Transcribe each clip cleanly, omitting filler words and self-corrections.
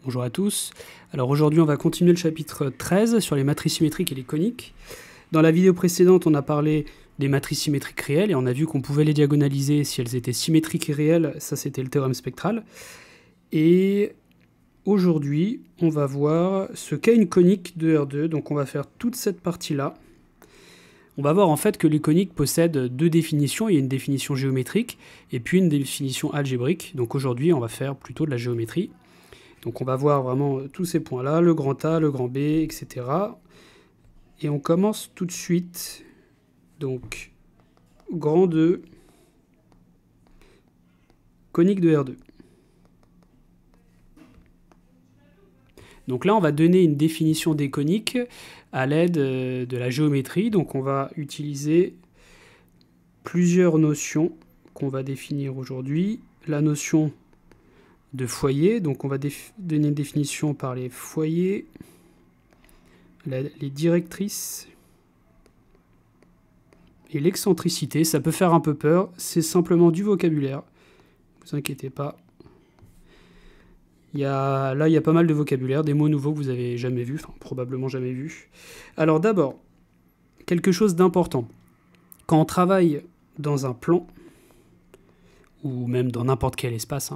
Bonjour à tous. Alors aujourd'hui, on va continuer le chapitre 13 sur les matrices symétriques et les coniques. Dans la vidéo précédente, on a parlé des matrices symétriques réelles et on a vu qu'on pouvait les diagonaliser si elles étaient symétriques et réelles. Ça, c'était le théorème spectral. Et aujourd'hui, on va voir ce qu'est une conique de R2. Donc on va faire toute cette partie-là. On va voir en fait que les coniques possèdent deux définitions. Il y a une définition géométrique et puis une définition algébrique. Donc aujourd'hui, on va faire plutôt de la géométrie. Donc on va voir vraiment tous ces points-là, le grand A, le grand B, etc. Et on commence tout de suite. Donc, grand 2, conique de R2. Donc là, on va donner une définition des coniques à l'aide de la géométrie. Donc on va utiliser plusieurs notions qu'on va définir aujourd'hui. La notion de foyer, donc on va donner une définition par les foyers, les directrices et l'excentricité. Ça peut faire un peu peur, c'est simplement du vocabulaire, ne vous inquiétez pas. Là, il y a pas mal de vocabulaire, des mots nouveaux que vous n'avez jamais vus, enfin probablement jamais vus. Alors d'abord, quelque chose d'important. Quand on travaille dans un plan, ou même dans n'importe quel espace,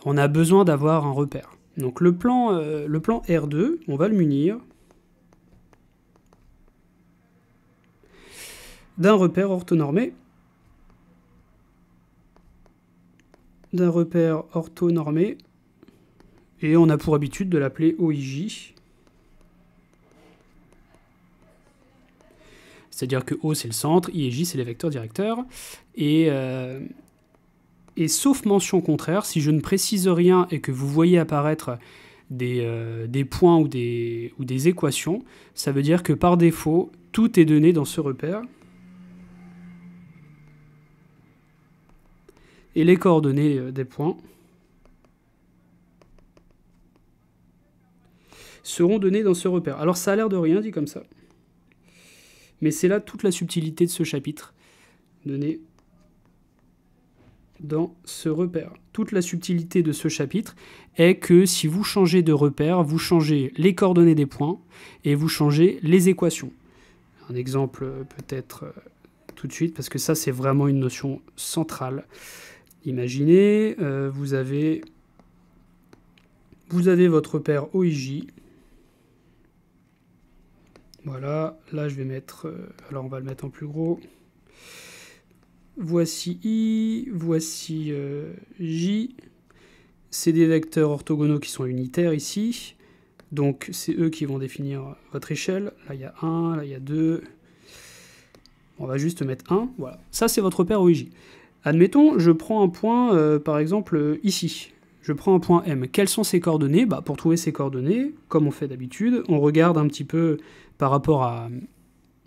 on a besoin d'avoir un repère. Donc le plan R2, on va le munir d'un repère orthonormé. Et on a pour habitude de l'appeler OIJ. C'est-à-dire que O c'est le centre, I et J c'est les vecteurs directeurs. Et sauf mention contraire, si je ne précise rien et que vous voyez apparaître des points ou des équations, ça veut dire que par défaut, tout est donné dans ce repère. Et les coordonnées des points seront données dans ce repère. Alors ça a l'air de rien dit comme ça. Mais c'est là toute la subtilité de ce chapitre, donné dans ce repère. Toute la subtilité de ce chapitre est que si vous changez de repère, vous changez les coordonnées des points et vous changez les équations. Un exemple peut-être tout de suite, parce que ça c'est vraiment une notion centrale. Imaginez, vous avez votre repère OIJ. Voilà, là je vais mettre, alors on va le mettre en plus gros. Voici I, voici J. C'est des vecteurs orthogonaux qui sont unitaires ici. Donc c'est eux qui vont définir votre échelle. Là il y a 1, là il y a 2. On va juste mettre 1. Voilà. Ça c'est votre repère OIJ. Admettons, je prends un point, par exemple, ici. Je prends un point M. Quelles sont ses coordonnées ? Pour trouver ses coordonnées, comme on fait d'habitude, on regarde un petit peu par rapport à...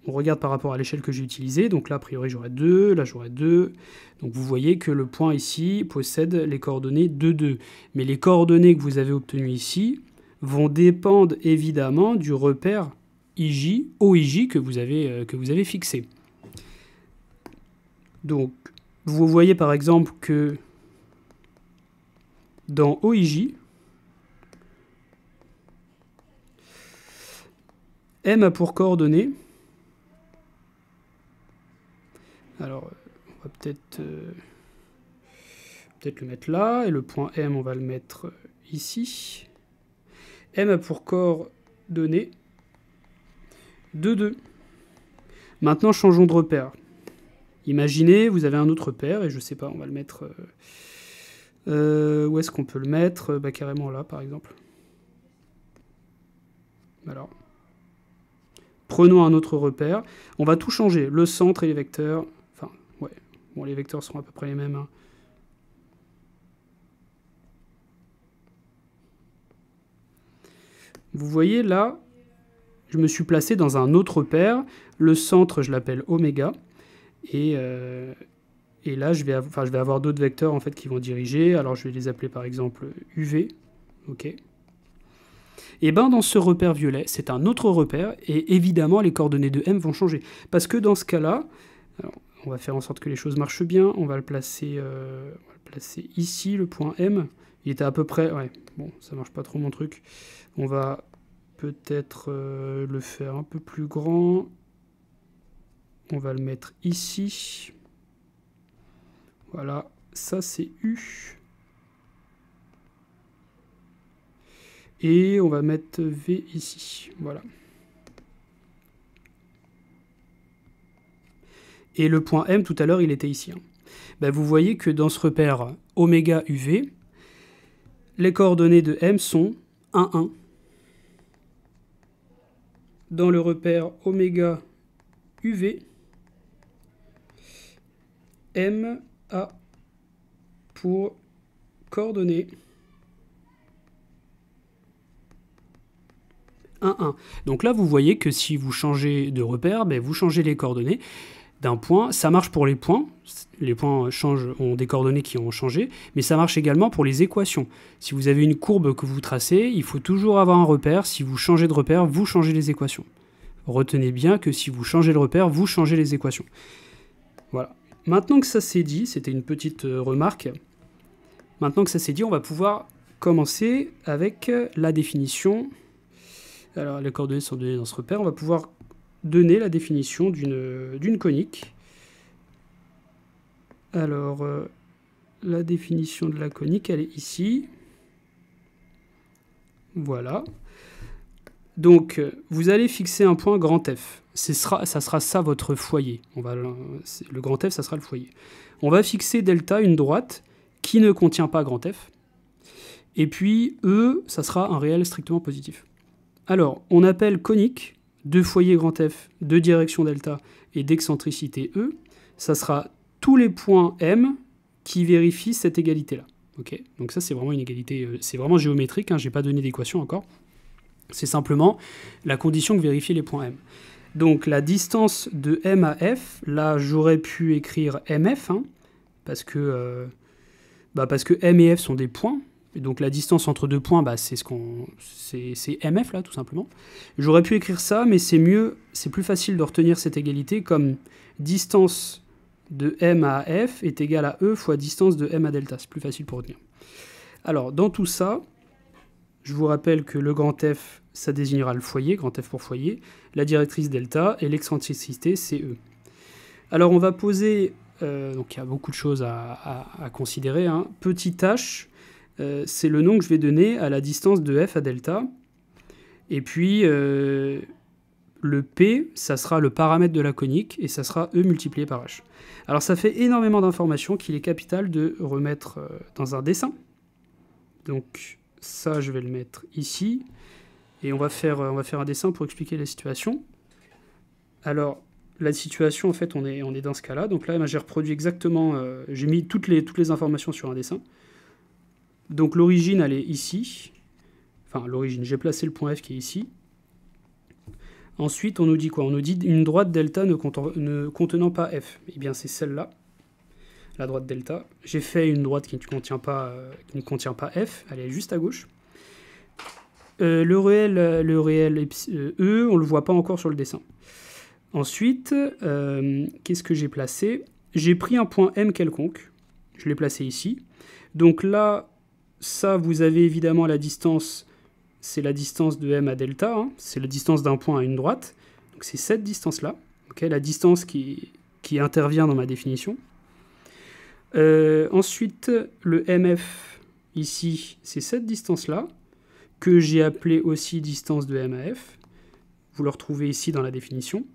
On regarde par rapport à l'échelle que j'ai utilisée. Donc là, a priori, j'aurai 2. Là, j'aurai 2. Donc vous voyez que le point ici possède les coordonnées 2, 2. Mais les coordonnées que vous avez obtenues ici vont dépendre évidemment du repère IJ, OIJ que vous avez fixé. Donc, vous voyez par exemple que dans OIJ, M a pour coordonnées... Alors, on va peut-être le mettre là, et le point M, on va le mettre ici. M a pour coordonnées 2, 2. Maintenant, changeons de repère. Imaginez, vous avez un autre repère, et je sais pas, on va le mettre... où est-ce qu'on peut le mettre ? Carrément là, par exemple. Alors, prenons un autre repère. On va tout changer, le centre et les vecteurs. Enfin, ouais, bon, les vecteurs seront à peu près les mêmes. Vous voyez, là, je me suis placé dans un autre repère. Le centre, je l'appelle oméga. Et là, je vais avoir d'autres vecteurs en fait, qui vont diriger. Alors, je vais les appeler par exemple UV. OK. Et bien, dans ce repère violet, c'est un autre repère. Et évidemment, les coordonnées de M vont changer. Parce que dans ce cas-là, on va faire en sorte que les choses marchent bien. On va le placer ici, le point M. Il était à peu près... Ouais, bon, ça marche pas trop mon truc. On va peut-être le faire un peu plus grand. On va le mettre ici. Voilà, ça c'est U. Et on va mettre V ici. Voilà. Et le point M, tout à l'heure, il était ici. Ben, vous voyez que dans ce repère oméga UV, les coordonnées de M sont 1, 1. Dans le repère oméga UV, M a pour coordonnées 1, 1. Donc là, vous voyez que si vous changez de repère, ben, vous changez les coordonnées d'un point. Ça marche pour les points. Les points ont des coordonnées qui ont changé, mais ça marche également pour les équations. Si vous avez une courbe que vous tracez, il faut toujours avoir un repère. Si vous changez de repère, vous changez les équations. Retenez bien que si vous changez le repère, vous changez les équations. Voilà. Maintenant que ça s'est dit, c'était une petite remarque. Maintenant que ça s'est dit, on va pouvoir commencer avec la définition. Alors, les coordonnées sont données dans ce repère. On va pouvoir donner la définition d'une conique. Alors, la définition de la conique, elle est ici. Voilà. Donc, vous allez fixer un point grand F. Ça sera ça votre foyer. Le grand F, ça sera le foyer. On va fixer delta, une droite, qui ne contient pas grand F. Et puis, E, ça sera un réel strictement positif. Alors, on appelle conique de foyer grand F, de direction delta et d'excentricité E. Ça sera tous les points M qui vérifient cette égalité-là. Okay, donc ça, c'est vraiment une égalité, c'est vraiment géométrique, hein, je n'ai pas donné d'équation encore. C'est simplement la condition que vérifient les points M. Donc la distance de M à F, là j'aurais pu écrire MF, hein, parce que M et F sont des points, et donc la distance entre deux points, bah, c'est MF là tout simplement. J'aurais pu écrire ça, mais c'est mieux, c'est plus facile de retenir cette égalité comme distance de M à F est égale à E fois distance de M à delta, c'est plus facile pour retenir. Alors dans tout ça, je vous rappelle que le grand F, ça désignera le foyer, grand F pour foyer, la directrice delta et l'excentricité, c'est E. Alors on va poser, donc il y a beaucoup de choses à considérer. Hein. Petit h, c'est le nom que je vais donner à la distance de F à delta. Et puis le P, ça sera le paramètre de la conique et ça sera E multiplié par H. Alors ça fait énormément d'informations qu'il est capital de remettre dans un dessin. Donc ça, je vais le mettre ici. Et on va faire un dessin pour expliquer la situation. Alors, la situation, en fait, on est dans ce cas-là. Donc là, j'ai reproduit exactement... j'ai mis toutes les informations sur un dessin. Donc l'origine, elle est ici. Enfin, l'origine, j'ai placé le point F qui est ici. Ensuite, on nous dit quoi? On nous dit une droite delta ne contenant pas F. Eh bien, c'est celle-là. La droite delta. J'ai fait une droite qui ne contient pas F, elle est juste à gauche. Le réel E, on ne le voit pas encore sur le dessin. Ensuite, qu'est-ce que j'ai placé? J'ai pris un point M quelconque, je l'ai placé ici. Donc là, ça, vous avez évidemment la distance, c'est la distance de M à delta, hein, c'est la distance d'un point à une droite. Donc c'est cette distance-là, okay, la distance qui intervient dans ma définition. Ensuite, le MF, ici, c'est cette distance-là, que j'ai appelée aussi distance de M à F. Vous le retrouvez ici dans la définition.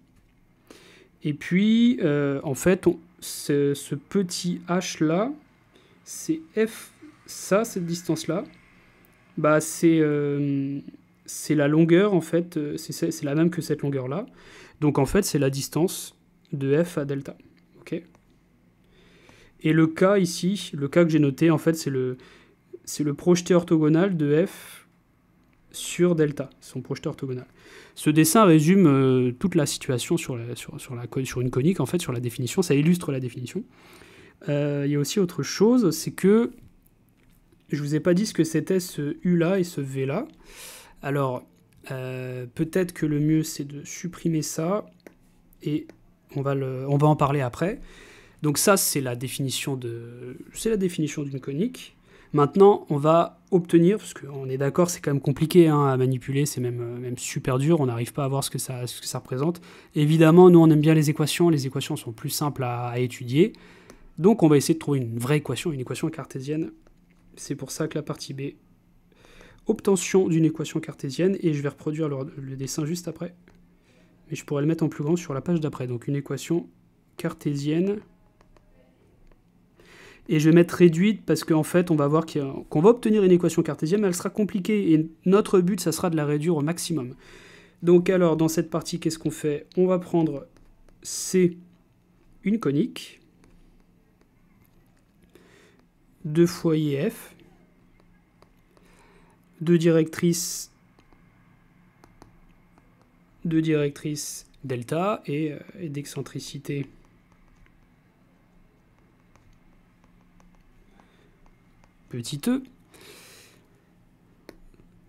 Et puis, en fait, ce petit H-là, c'est F, ça, cette distance-là, bah, c'est la longueur, en fait, c'est la même que cette longueur-là. Donc, en fait, c'est la distance de F à delta. Okay. Et le cas ici, le cas que j'ai noté, en fait, c'est le projeté orthogonal de F sur delta, son projeté orthogonal. Ce dessin résume toute la situation sur une conique, en fait, sur la définition, ça illustre la définition. Il y a aussi autre chose, c'est que je ne vous ai pas dit ce que c'était ce U-là et ce V-là. Alors, peut-être que le mieux, c'est de supprimer ça, et on va en parler après. Donc ça, c'est la définition d'une conique. Maintenant, on va obtenir, parce qu'on est d'accord, c'est quand même compliqué hein, à manipuler, c'est même super dur, on n'arrive pas à voir ce que ça représente. Évidemment, nous, on aime bien les équations sont plus simples à étudier. Donc, on va essayer de trouver une vraie équation, une équation cartésienne. C'est pour ça que la partie B, obtention d'une équation cartésienne, et je vais reproduire le dessin juste après. Mais je pourrais le mettre en plus grand sur la page d'après. Donc, une équation cartésienne. Et je vais mettre réduite parce qu'en fait, on va voir qu'on va obtenir une équation cartésienne, mais elle sera compliquée. Et notre but, ça sera de la réduire au maximum. Donc alors, dans cette partie, qu'est-ce qu'on fait? On va prendre C, une conique, 2 foyers F, 2 directrices delta et d'excentricité petit e.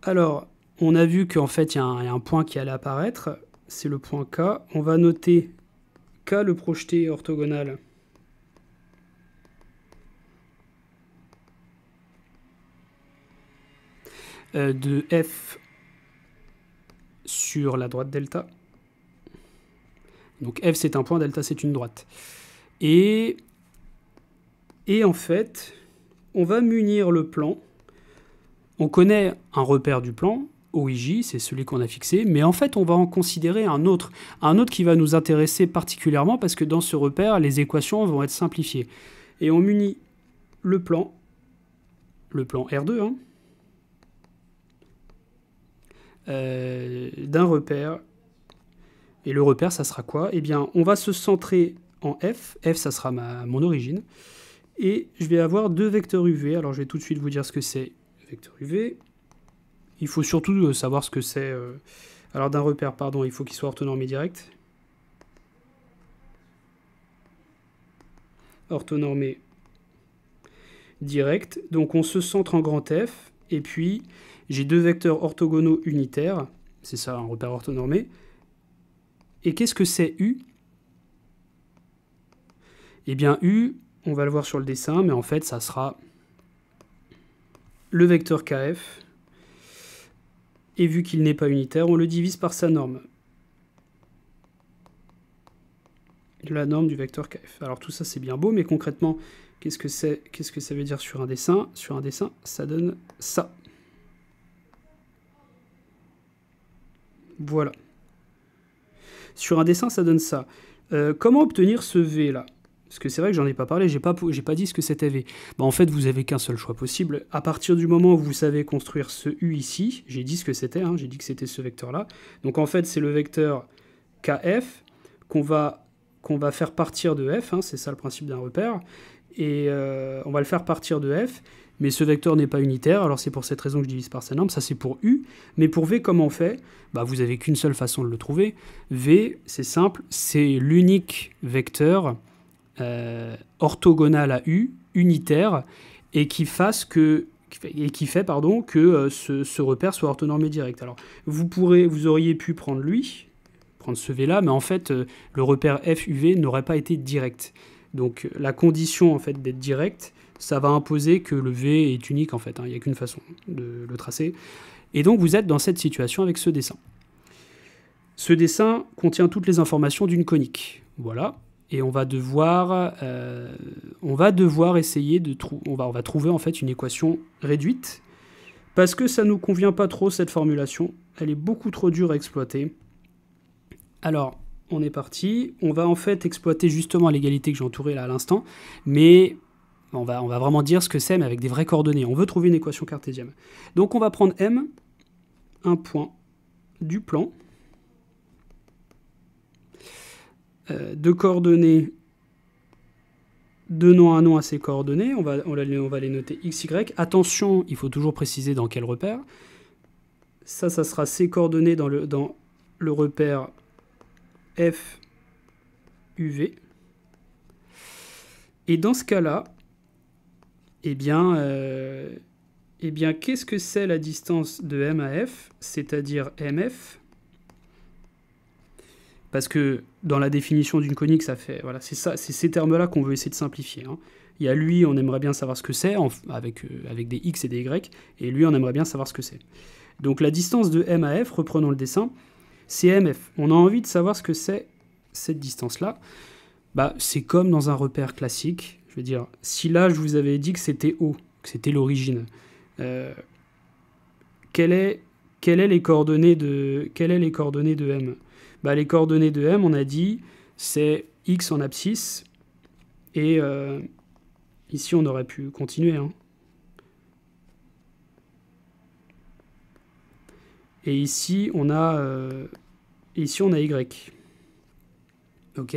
Alors, on a vu qu'en fait, il y a un point qui allait apparaître, c'est le point K. On va noter K, le projeté orthogonal de F sur la droite delta. Donc F, c'est un point, delta, c'est une droite. Et en fait, on va munir le plan. On connaît un repère du plan, OIJ, c'est celui qu'on a fixé, mais en fait, on va en considérer un autre qui va nous intéresser particulièrement parce que dans ce repère, les équations vont être simplifiées. Et on munit le plan R2, hein, d'un repère. Et le repère, ça sera quoi? Eh bien, on va se centrer en F. F, ça sera mon origine. Et je vais avoir 2 vecteurs UV. Alors, je vais tout de suite vous dire ce que c'est, vecteur UV. Il faut surtout savoir ce que c'est. Alors, d'un repère, pardon, il faut qu'il soit orthonormé direct. Orthonormé direct. Donc, on se centre en grand F. Et puis, j'ai 2 vecteurs orthogonaux unitaires. C'est ça, un repère orthonormé. Et qu'est-ce que c'est U? Eh bien, U, on va le voir sur le dessin, mais en fait, ça sera le vecteur KF. Et vu qu'il n'est pas unitaire, on le divise par sa norme. La norme du vecteur KF. Alors tout ça, c'est bien beau, mais concrètement, qu'est-ce que ça veut dire sur un dessin? Sur un dessin, ça donne ça. Voilà. Sur un dessin, ça donne ça. Comment obtenir ce V là? Parce que c'est vrai que j'en ai pas parlé, j'ai pas dit ce que c'était V. Bah, en fait, vous avez qu'un seul choix possible. À partir du moment où vous savez construire ce U ici, j'ai dit ce que c'était, hein, j'ai dit que c'était ce vecteur-là. Donc en fait, c'est le vecteur KF qu'on va faire partir de F, hein, c'est ça le principe d'un repère. Et on va le faire partir de F, mais ce vecteur n'est pas unitaire, alors c'est pour cette raison que je divise par sa norme, ça c'est pour U. Mais pour V, comment on fait? Bah, vous n'avez qu'une seule façon de le trouver. V, c'est simple, c'est l'unique vecteur orthogonal à U, unitaire, et qui fait que ce repère soit orthonormé direct. Alors, vous auriez pu prendre ce V là, mais en fait, le repère FUV n'aurait pas été direct. Donc, la condition en fait d'être direct, ça va imposer que le V est unique en fait. Hein, il n'y a qu'une façon de le tracer. Et donc, vous êtes dans cette situation avec ce dessin. Ce dessin contient toutes les informations d'une conique. Voilà. Et on va devoir essayer de on va trouver en fait une équation réduite parce que ça nous convient pas trop cette formulation. Elle est beaucoup trop dure à exploiter. Alors, on est parti. On va en fait exploiter justement l'égalité que j'ai entourée là à l'instant, mais on va vraiment dire ce que c'est, mais avec des vraies coordonnées. On veut trouver une équation cartésienne. Donc on va prendre M, un point du plan, de coordonnées donnant un nom à ces coordonnées, on va les noter x, y. Attention, il faut toujours préciser dans quel repère. Ça sera ces coordonnées dans le repère f, uv. Et dans ce cas-là, eh bien qu'est-ce que c'est la distance de M à F, c'est-à-dire MF? Parce que dans la définition d'une conique, ça fait, voilà, c'est ces termes-là qu'on veut essayer de simplifier. Hein. Il y a lui, on aimerait bien savoir ce que c'est, avec des x et des y, et lui, on aimerait bien savoir ce que c'est. Donc la distance de M à F, reprenons le dessin, c'est MF. On a envie de savoir ce que c'est cette distance-là. Bah, c'est comme dans un repère classique. Je veux dire, si là, je vous avais dit que c'était O, que c'était l'origine, quelles sont les coordonnées de M? Bah, les coordonnées de M, on a dit, c'est x en abscisse, et ici, on aurait pu continuer, hein. Et ici, on a y. Ok.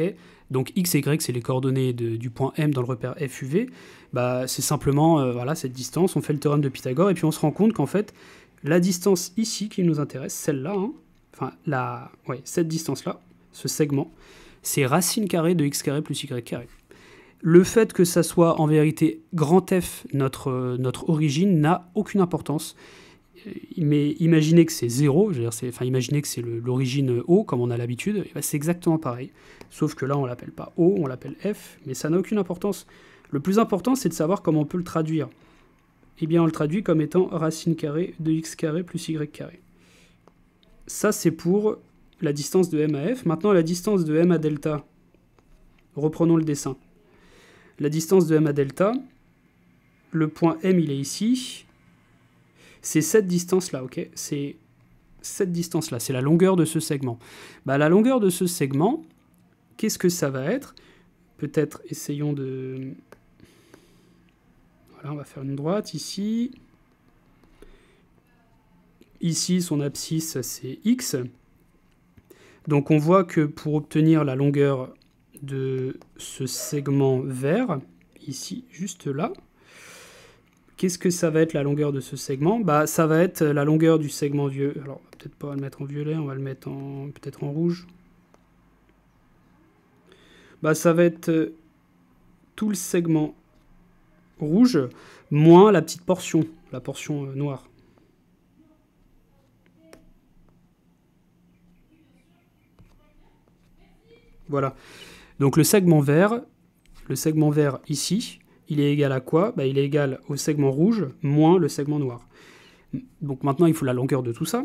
Donc x et y, c'est les coordonnées du point M dans le repère FUV. Bah, c'est simplement voilà, cette distance. On fait le théorème de Pythagore et puis on se rend compte qu'en fait, la distance ici qui nous intéresse, celle-là, hein, enfin, cette distance-là, ce segment, c'est racine carrée de x carré plus y carré. Le fait que ça soit en vérité grand F, notre origine, n'a aucune importance. Mais imaginez que c'est 0, imaginez que c'est l'origine O, comme on a l'habitude, ben c'est exactement pareil. Sauf que là, on ne l'appelle pas O, on l'appelle F, mais ça n'a aucune importance. Le plus important, c'est de savoir comment on peut le traduire. Eh bien, on le traduit comme étant racine carrée de x carré plus y carré. Ça, c'est pour la distance de M à F. Maintenant, la distance de M à delta. Reprenons le dessin. La distance de M à delta, le point M, il est ici. C'est cette distance-là, ok? C'est cette distance-là, c'est la longueur de ce segment. Bah, la longueur de ce segment, qu'est-ce que ça va être? Peut-être essayons de... Voilà, on va faire une droite ici. Ici, son abscisse, c'est x. Donc on voit que pour obtenir la longueur de ce segment vert, ici, juste là, qu'est-ce que ça va être la longueur de ce segment? Bah, ça va être la longueur du segment vieux. Alors, on va peut-être pas le mettre en violet, on va le mettre peut-être en rouge. Bah, ça va être tout le segment rouge moins la petite portion, la portion noire. Voilà. Donc le segment vert ici, il est égal à quoi? Bah, il est égal au segment rouge moins le segment noir. Donc maintenant, il faut la longueur de tout ça.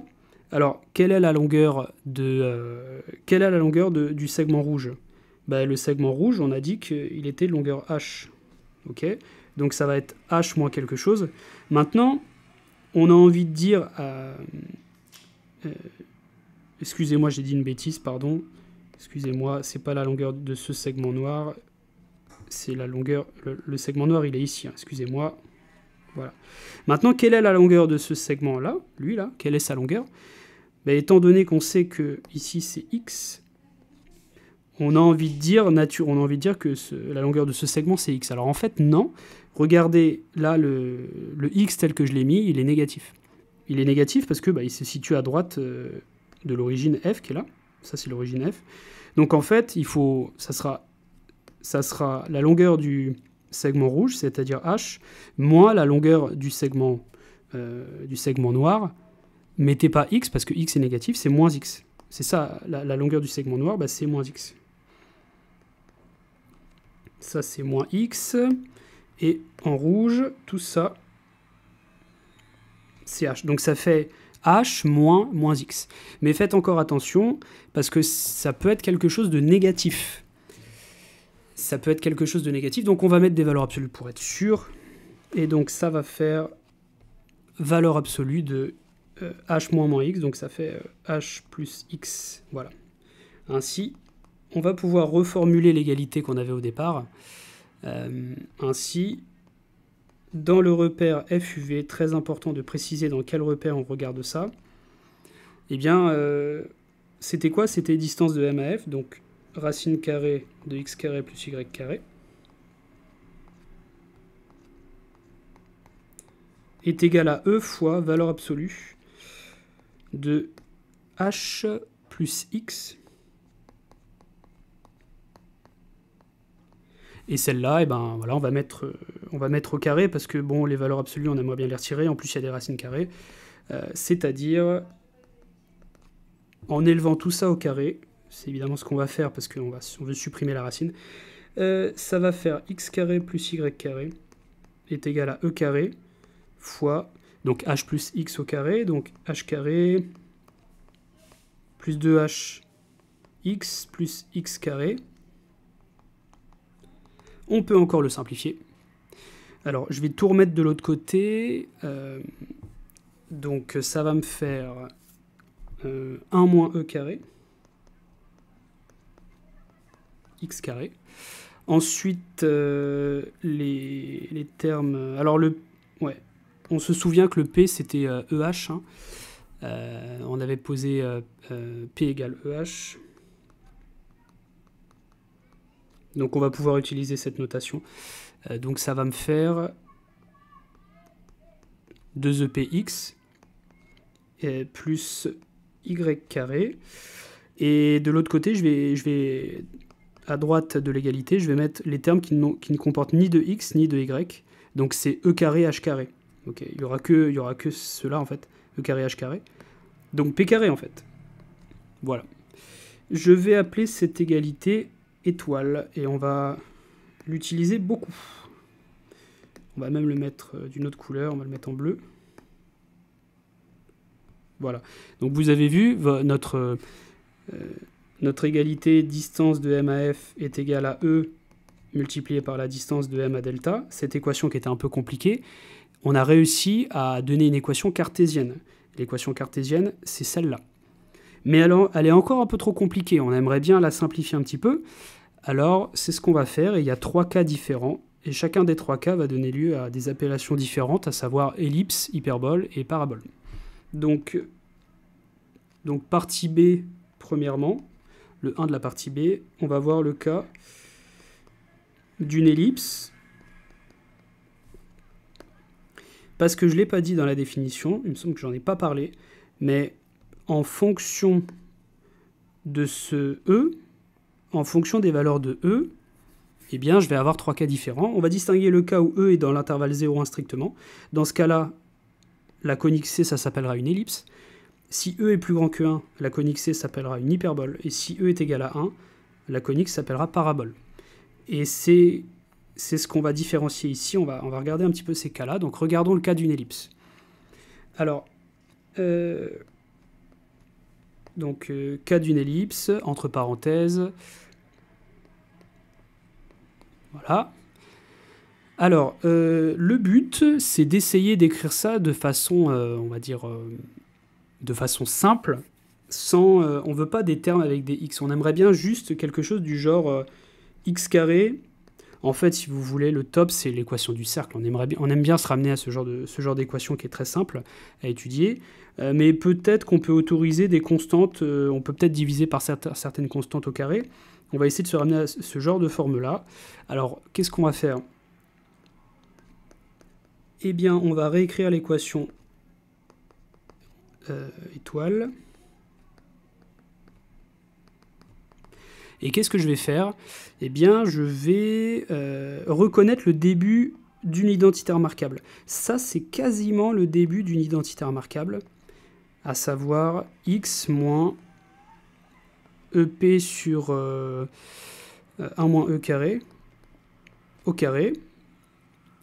Alors, quelle est la longueur du segment rouge? Bah, le segment rouge, on a dit qu'il était de longueur h. Ok. Donc ça va être h moins quelque chose. Maintenant, on a envie de dire... excusez-moi, j'ai dit une bêtise, pardon. Excusez-moi, c'est pas la longueur de ce segment noir. C'est la longueur... Le segment noir, il est ici, hein, excusez-moi. Voilà. Maintenant, quelle est la longueur de ce segment-là? Lui, là, quelle est sa longueur? Ben, étant donné qu'on sait que ici, c'est x, on a envie de dire que la longueur de ce segment, c'est x. Alors en fait, non. Regardez, là, le x tel que je l'ai mis, il est négatif. Il est négatif parce que il se situe à droite de l'origine f qui est là. Ça, c'est l'origine f. Donc en fait, ça sera la longueur du segment rouge, c'est-à-dire h, moins la longueur du segment noir. Mettez pas x, parce que x est négatif, c'est moins x. C'est ça, la longueur du segment noir, c'est moins x. Ça, c'est moins x. Et en rouge, tout ça, c'est h. Donc ça fait h moins x. Mais faites encore attention, parce que ça peut être quelque chose de négatif. Ça peut être quelque chose de négatif, donc on va mettre des valeurs absolues pour être sûr. Et donc ça va faire valeur absolue de h moins x, donc ça fait h plus x. Voilà. Ainsi, on va pouvoir reformuler l'égalité qu'on avait au départ. Ainsi, dans le repère FUV, très important de préciser dans quel repère on regarde ça, eh bien, c'était quoi? C'était distance de M à F, donc racine carrée de x carré plus y carré est égal à E fois valeur absolue de h plus x. Et celle-là, voilà, on va mettre au carré parce que bon, les valeurs absolues, on aimerait bien les retirer. En plus, il y a des racines carrées. C'est-à-dire, en élevant tout ça au carré, c'est évidemment ce qu'on va faire parce qu'on veut supprimer la racine. Ça va faire x carré plus y carré est égal à e carré fois, donc h plus x au carré, donc h carré plus 2h x plus x carré. On peut encore le simplifier. Alors, je vais tout remettre de l'autre côté. Donc, ça va me faire 1 moins e carré, x carré. Ensuite, les termes... Alors, on se souvient que le p, c'était EH. Hein. On avait posé p égale EH. Donc, on va pouvoir utiliser cette notation. Donc, ça va me faire 2epx plus y carré. Et de l'autre côté, je vais à droite de l'égalité, je vais mettre les termes qui ne comportent ni de x ni de y. Donc c'est e carré h carré. Okay. Il y aura que cela en fait, e carré h carré. Donc p carré en fait. Voilà. Je vais appeler cette égalité étoile et on va l'utiliser beaucoup. On va même le mettre d'une autre couleur, on va le mettre en bleu. Voilà. Donc vous avez vu, notre égalité distance de m à f est égale à e multiplié par la distance de m à delta. Cette équation qui était un peu compliquée, on a réussi à donner une équation cartésienne. L'équation cartésienne, c'est celle-là. Mais alors, elle est encore un peu trop compliquée. On aimerait bien la simplifier un petit peu. Alors, c'est ce qu'on va faire. Et il y a 3 cas différents. Et chacun des 3 cas va donner lieu à des appellations différentes, à savoir ellipse, hyperbole et parabole. Donc partie B, premièrement, le 1 de la partie B, on va voir le cas d'une ellipse. Parce que je ne l'ai pas dit dans la définition, il me semble que j'en ai pas parlé, mais en fonction de ce E, en fonction des valeurs de E, eh bien, je vais avoir 3 cas différents. On va distinguer le cas où E est dans l'intervalle 0,1 strictement. Dans ce cas-là, la conique C, ça s'appellera une ellipse. Si E est plus grand que 1, la conique C s'appellera une hyperbole. Et si E est égal à 1, la conique s'appellera parabole. Et c'est ce qu'on va différencier ici. On va regarder un petit peu ces cas-là. Donc regardons le cas d'une ellipse. Alors, cas d'une ellipse, entre parenthèses. Voilà. Alors, le but, c'est d'essayer d'écrire ça de façon, on va dire, de façon simple, sans, on ne veut pas des termes avec des x. On aimerait bien juste quelque chose du genre x carré. En fait, si vous voulez, le top, c'est l'équation du cercle. On aime bien se ramener à ce genre d'équation qui est très simple à étudier. Mais peut-être qu'on peut autoriser des constantes, on peut peut-être diviser par certaines constantes au carré. On va essayer de se ramener à ce genre de forme-là. Alors, qu'est-ce qu'on va faire ? Eh bien, on va réécrire l'équation étoile. Et qu'est-ce que je vais faire ? Eh bien, je vais reconnaître le début d'une identité remarquable. Ça, c'est quasiment le début d'une identité remarquable, à savoir x moins ep sur 1 moins e carré au carré.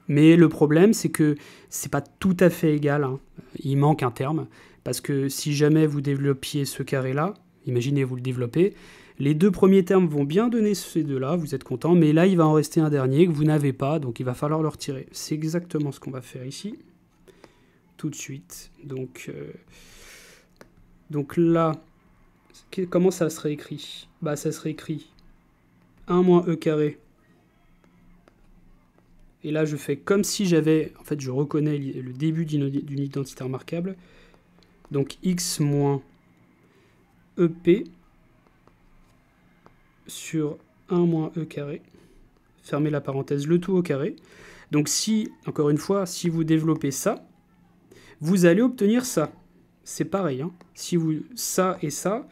Mais le problème, c'est que c'est pas tout à fait égal. Hein. Il manque un terme. Parce que si jamais vous développiez ce carré-là, imaginez vous le développez, les 2 premiers termes vont bien donner ces deux-là, vous êtes content, mais là, il va en rester un dernier que vous n'avez pas, donc il va falloir le retirer. C'est exactement ce qu'on va faire ici, tout de suite. Donc là, comment ça serait écrit ? Bah, ça serait écrit 1 moins e carré. Et là, je fais comme si j'avais... En fait, je reconnais le début d'une identité remarquable. Donc, x moins ep sur 1 moins e carré. Fermez la parenthèse, le tout au carré. Donc, encore une fois, si vous développez ça, vous allez obtenir ça. C'est pareil. Hein. Ça et ça,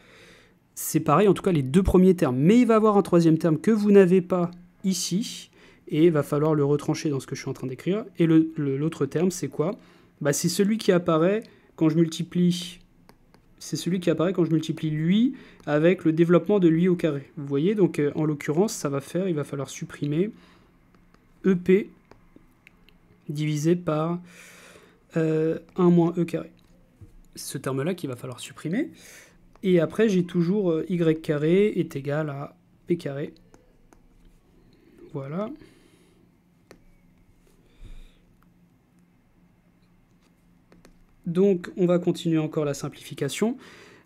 c'est pareil, en tout cas, les 2 premiers termes. Mais il va y avoir un 3e terme que vous n'avez pas ici. Et il va falloir le retrancher dans ce que je suis en train d'écrire. Et l'autre terme, c'est quoi ? Bah, c'est celui qui apparaît quand je multiplie c'est celui qui apparaît quand je multiplie lui avec le développement de lui au carré. Vous voyez, donc en l'occurrence, ça va faire, il va falloir supprimer EP divisé par 1 moins E carré. C'est ce terme-là qu'il va falloir supprimer. Et après, j'ai toujours Y carré est égal à P carré. Voilà. Donc, on va continuer encore la simplification.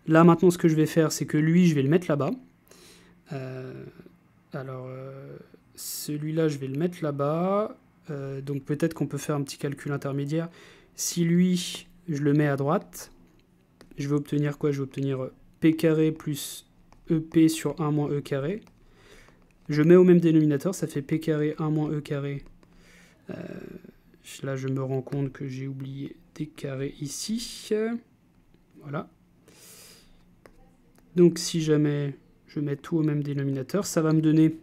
Là, maintenant, ce que je vais faire, c'est que lui, je vais le mettre là-bas. Celui-là, je vais le mettre là-bas. Donc, peut-être qu'on peut faire un petit calcul intermédiaire. Si lui, je le mets à droite, je vais obtenir quoi? Je vais obtenir P carré plus EP sur 1 moins E carré. Je mets au même dénominateur, ça fait P carré 1 moins E carré. Là, je me rends compte que j'ai oublié des carrés ici. Voilà. Donc, si jamais je mets tout au même dénominateur, ça va me donner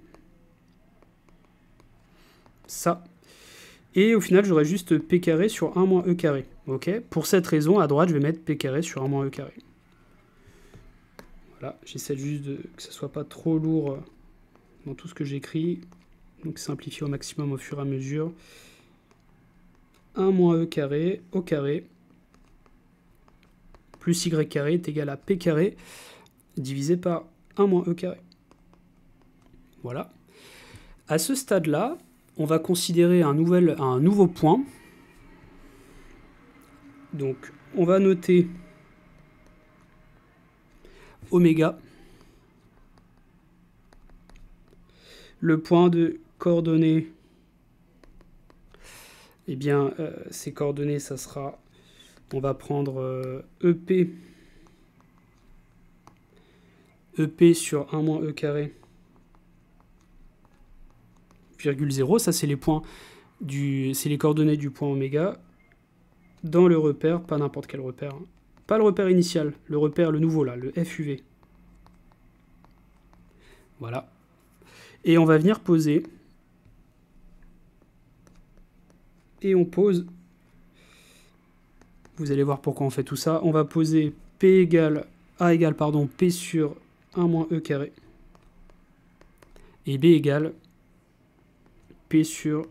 ça. Et au final, j'aurai juste P carré sur 1 moins E carré. Ok. Pour cette raison, à droite, je vais mettre P carré sur 1 moins E carré. Voilà. J'essaie juste que ça soit pas trop lourd dans tout ce que j'écris. Donc, simplifier au maximum au fur et à mesure. 1 moins E carré au carré plus Y carré est égal à P carré divisé par 1 moins E carré. Voilà. À ce stade-là, on va considérer un nouveau point. Donc, on va noter oméga, le point de coordonnées. Eh bien, ces coordonnées, ça sera, on va prendre EP sur 1 moins E carré, virgule 0, ça c'est les points c'est les coordonnées du point oméga dans le repère, pas n'importe quel repère, hein. Pas le repère initial, le repère, le nouveau là, le FUV. Voilà. Et on va venir poser. Et on pose. Vous allez voir pourquoi on fait tout ça. On va poser P égale P sur 1 moins E carré. Et B égale P sur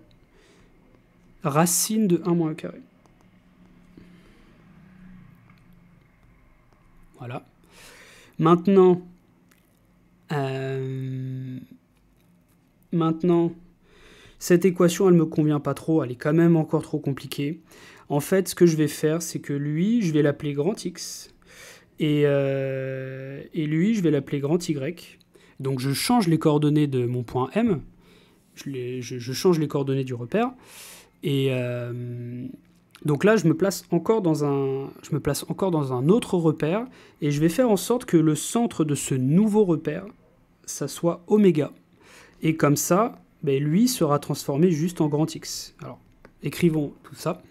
racine de 1 moins E carré. Voilà. Maintenant, cette équation, elle ne me convient pas trop. Elle est quand même encore trop compliquée. En fait, ce que je vais faire, c'est que lui, je vais l'appeler grand X. Et lui, je vais l'appeler grand Y. Donc, je change les coordonnées de mon point M. Je change les coordonnées du repère. Et donc là, je me place encore dans un autre repère. Et je vais faire en sorte que le centre de ce nouveau repère, ça soit oméga. Et comme ça, ben, lui sera transformé juste en grand X. Alors, écrivons tout ça.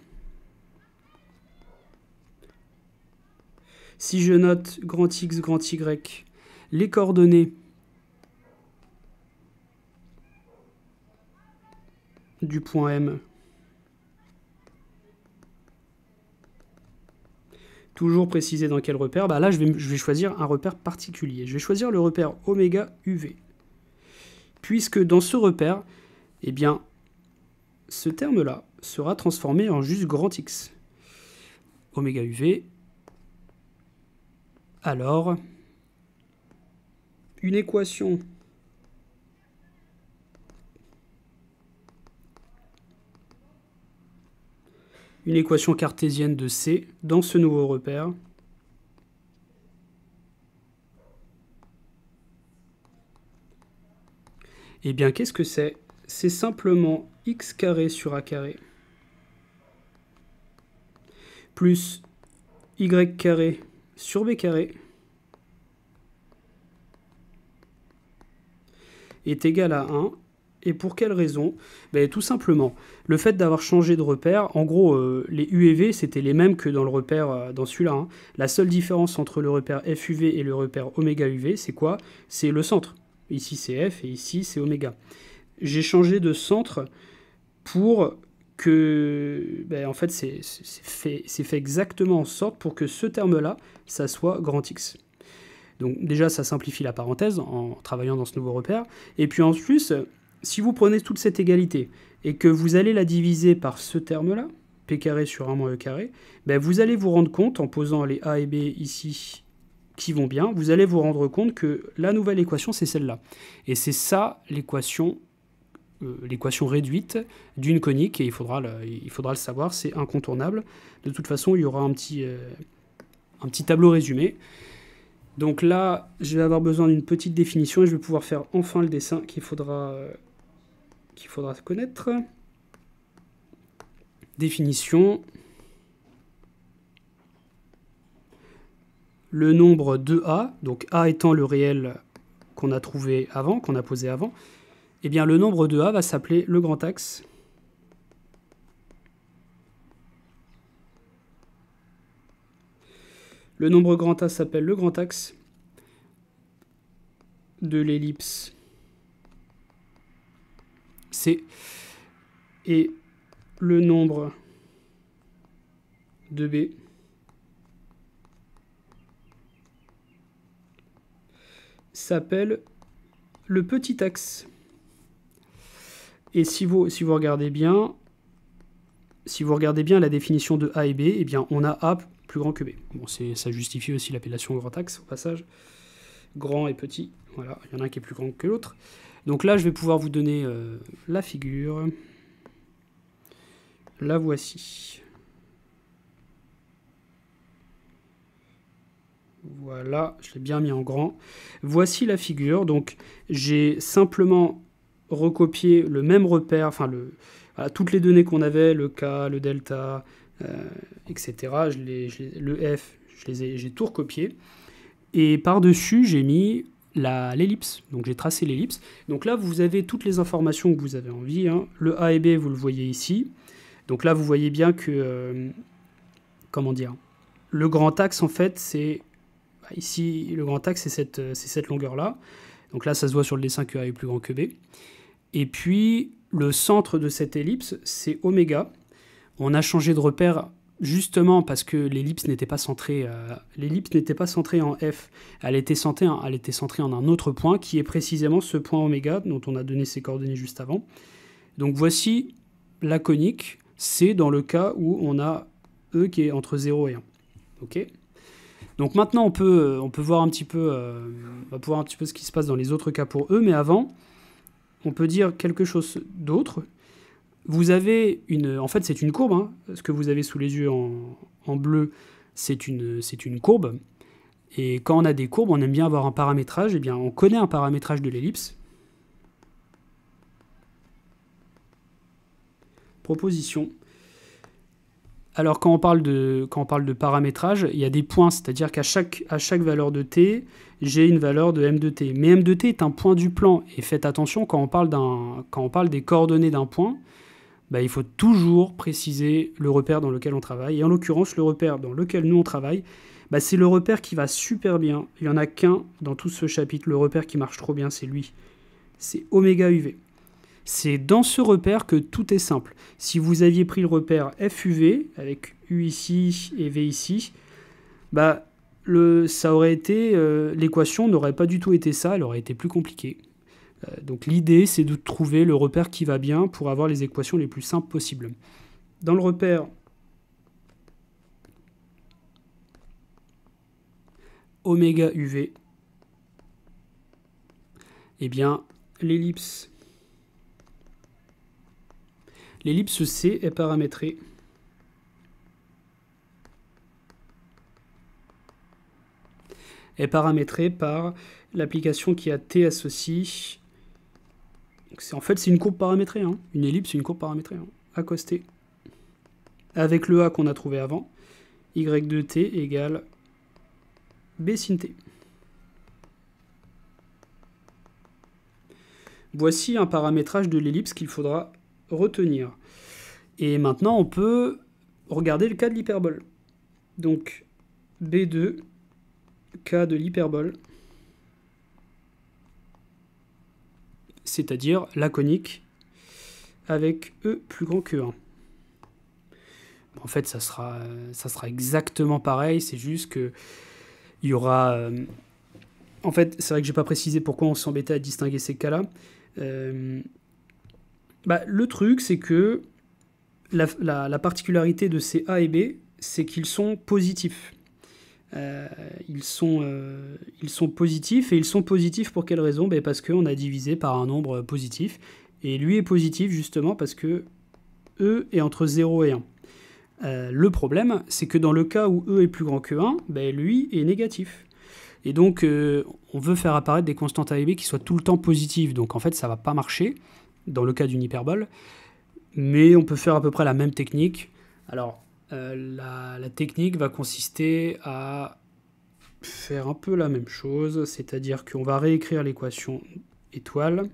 Si je note grand X, grand Y, les coordonnées du point M, toujours précisé dans quel repère, bah là je vais choisir un repère particulier. Je vais choisir le repère oméga UV. Puisque dans ce repère, eh bien, ce terme-là sera transformé en juste grand X. Oméga UV. Alors, une équation cartésienne de C dans ce nouveau repère. Eh bien, qu'est-ce que c'est? C'est simplement x carré sur a carré plus y carré sur b carré est égal à 1. Et pour quelle raison? Ben, tout simplement, le fait d'avoir changé de repère, en gros, les U et V, c'était les mêmes que dans le repère, dans celui-là, hein. La seule différence entre le repère FUV et le repère oméga UV, c'est quoi? C'est le centre. Ici, c'est F et ici, c'est oméga. J'ai changé de centre pour que, ben, en fait, c'est fait exactement en sorte pour que ce terme-là, ça soit grand X. Donc déjà, ça simplifie la parenthèse en travaillant dans ce nouveau repère. Et puis en plus, si vous prenez toute cette égalité et que vous allez la diviser par ce terme-là, p carré sur 1 moins e carré, ben vous allez vous rendre compte, en posant les a et b ici qui vont bien, vous allez vous rendre compte que la nouvelle équation, c'est celle-là. Et c'est ça l'équation réduite d'une conique, et il faudra le savoir, c'est incontournable. De toute façon, il y aura un petit tableau résumé. Donc là, je vais avoir besoin d'une petite définition et je vais pouvoir faire enfin le dessin qu'il faudra connaître. Définition. Le nombre 2a, donc a étant le réel qu'on a trouvé avant, qu'on a posé avant, eh bien le nombre 2a va s'appeler le grand axe. Le nombre grand A s'appelle le grand axe de l'ellipse C. Et le nombre de B s'appelle le petit axe. Et si vous regardez bien, la définition de A et B, eh bien on a A plus grand que B. Bon, ça justifie aussi l'appellation grand axe au passage. Grand et petit, voilà, il y en a un qui est plus grand que l'autre. Donc là, je vais pouvoir vous donner la figure. La voici. Voilà, je l'ai bien mis en grand. Voici la figure. Donc, j'ai simplement recopié le même repère, enfin, voilà, toutes les données qu'on avait, le K, le delta, etc. Le F, j'ai tout recopié. Et par-dessus, j'ai mis l'ellipse. Donc, j'ai tracé l'ellipse. Donc là, vous avez toutes les informations que vous avez envie. Hein. Le A et B, vous le voyez ici. Donc là, vous voyez bien que... comment dire ? Le grand axe, en fait, c'est... Ici, le grand axe, c'est cette longueur-là. Donc là, ça se voit sur le dessin que A est plus grand que B. Et puis, le centre de cette ellipse, c'est oméga. On a changé de repère justement parce que l'ellipse n'était pas centrée en F. Elle était centrée en un autre point, qui est précisément ce point oméga, dont on a donné ses coordonnées juste avant. Donc voici la conique. C'est dans le cas où on a E qui est entre 0 et 1. Ok ? Donc maintenant, on peut voir un petit peu, on va voir un petit peu ce qui se passe dans les autres cas pour eux, mais avant, on peut dire quelque chose d'autre. Vous avez en fait, c'est une courbe. Hein. Ce que vous avez sous les yeux en bleu, c'est une courbe. Et quand on a des courbes, on aime bien avoir un paramétrage. Eh bien, on connaît un paramétrage de l'ellipse. Proposition. Alors quand on parle de paramétrage, il y a des points, c'est-à-dire qu'à chaque valeur de t, j'ai une valeur de m de t. Mais m de t est un point du plan. Et faites attention, quand on parle des coordonnées d'un point, bah, il faut toujours préciser le repère dans lequel on travaille. Et en l'occurrence, le repère dans lequel nous on travaille, bah, c'est le repère qui va super bien. Il n'y en a qu'un dans tout ce chapitre. Le repère qui marche trop bien, c'est lui. C'est oméga UV. C'est dans ce repère que tout est simple. Si vous aviez pris le repère FUV, avec U ici et V ici, bah, ça aurait été, l'équation n'aurait pas du tout été ça, elle aurait été plus compliquée. Donc l'idée, c'est de trouver le repère qui va bien pour avoir les équations les plus simples possibles. Dans le repère oméga UV, eh bien, l'ellipse C est paramétrée par l'application qui a T associé. En fait, c'est une courbe paramétrée. Hein. Une ellipse, c'est une courbe paramétrée. Hein. A cos T. Avec le A qu'on a trouvé avant, Y de T égale B sin T. Voici un paramétrage de l'ellipse qu'il faudra retenir. Et maintenant, on peut regarder le cas de l'hyperbole. Donc, B2, cas de l'hyperbole, c'est-à-dire la conique avec E plus grand que 1. En fait, ça sera exactement pareil, c'est juste que il y aura... en fait, c'est vrai que j'ai pas précisé pourquoi on s'embêtait à distinguer ces cas-là. Le truc, c'est que la particularité de ces A et B, c'est qu'ils sont positifs. Ils sont positifs, et ils sont positifs pour quelle raison? Parce qu'on a divisé par un nombre positif, et lui est positif justement parce que E est entre 0 et 1. Le problème, c'est que dans le cas où E est plus grand que 1, lui est négatif. Et donc, on veut faire apparaître des constantes A et B qui soient tout le temps positives. Donc en fait, ça ne va pas marcher dans le cas d'une hyperbole. Mais on peut faire à peu près la même technique. Alors, la technique va consister à faire un peu la même chose. C'est-à-dire qu'on va réécrire l'équation étoile.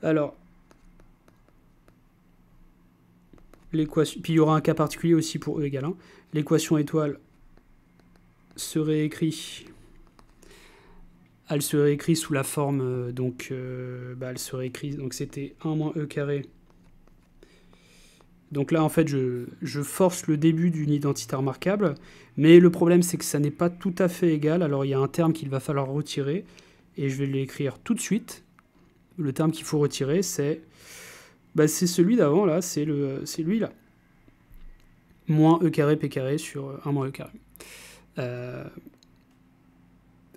Alors, l'équation, puis il y aura un cas particulier aussi pour E égale 1. L'équation étoile se réécrit. Elle se réécrit sous la forme, elle se réécrit, donc c'était 1 moins E carré. Donc là, en fait, je force le début d'une identité remarquable, mais le problème, c'est que ça n'est pas tout à fait égal. Alors, il y a un terme qu'il va falloir retirer, et je vais l'écrire tout de suite. Le terme qu'il faut retirer, c'est celui d'avant, là, c'est lui-là. Moins E carré P carré sur 1 moins E carré.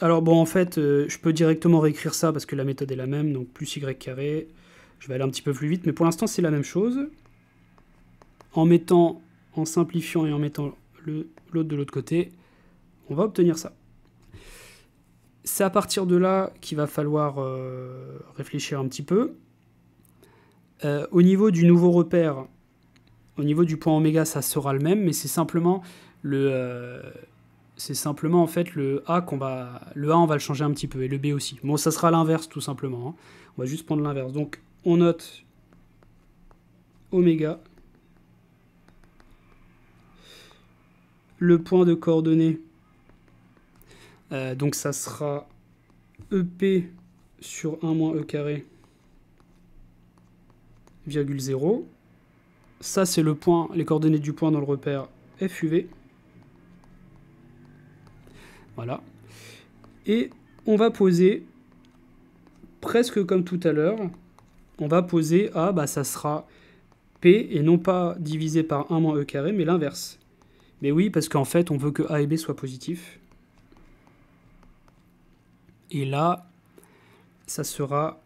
Alors bon, en fait, je peux directement réécrire ça parce que la méthode est la même, donc plus Y carré. Je vais aller un petit peu plus vite, mais pour l'instant, c'est la même chose. En simplifiant et en mettant l'autre de l'autre côté, on va obtenir ça. C'est à partir de là qu'il va falloir réfléchir un petit peu. Au niveau du nouveau repère, au niveau du point oméga, ça sera le même, mais c'est simplement en fait le A on va le changer un petit peu, et le B aussi. Bon, ça sera l'inverse tout simplement. Hein. On va juste prendre l'inverse. Donc on note oméga. Le point de coordonnées, donc ça sera EP sur 1 moins E carré, virgule 0. Ça, c'est les coordonnées du point dans le repère FUV. Voilà. Et on va poser, presque comme tout à l'heure, on va poser A, ça sera P, et non pas divisé par 1 moins E carré, mais l'inverse. Mais oui, parce qu'en fait, on veut que A et B soient positifs. Et là, ça sera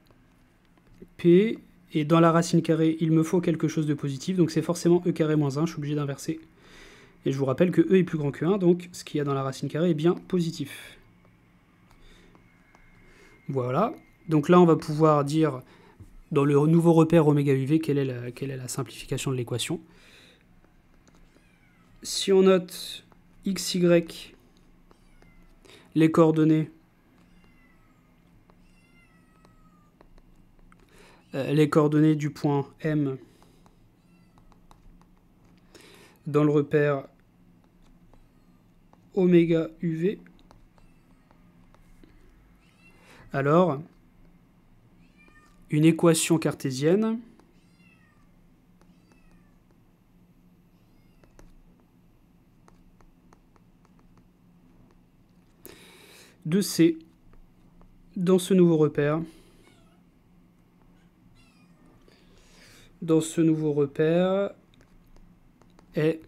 P, et dans la racine carrée, il me faut quelque chose de positif, donc c'est forcément E carré moins 1, je suis obligé d'inverser. Et je vous rappelle que E est plus grand que 1, donc ce qu'il y a dans la racine carrée est bien positif. Voilà. Donc là, on va pouvoir dire, dans le nouveau repère oméga UV, quelle est la simplification de l'équation. Si on note x, y, les coordonnées, du point M dans le repère oméga UV, alors une équation cartésienne de C dans ce nouveau repère. Et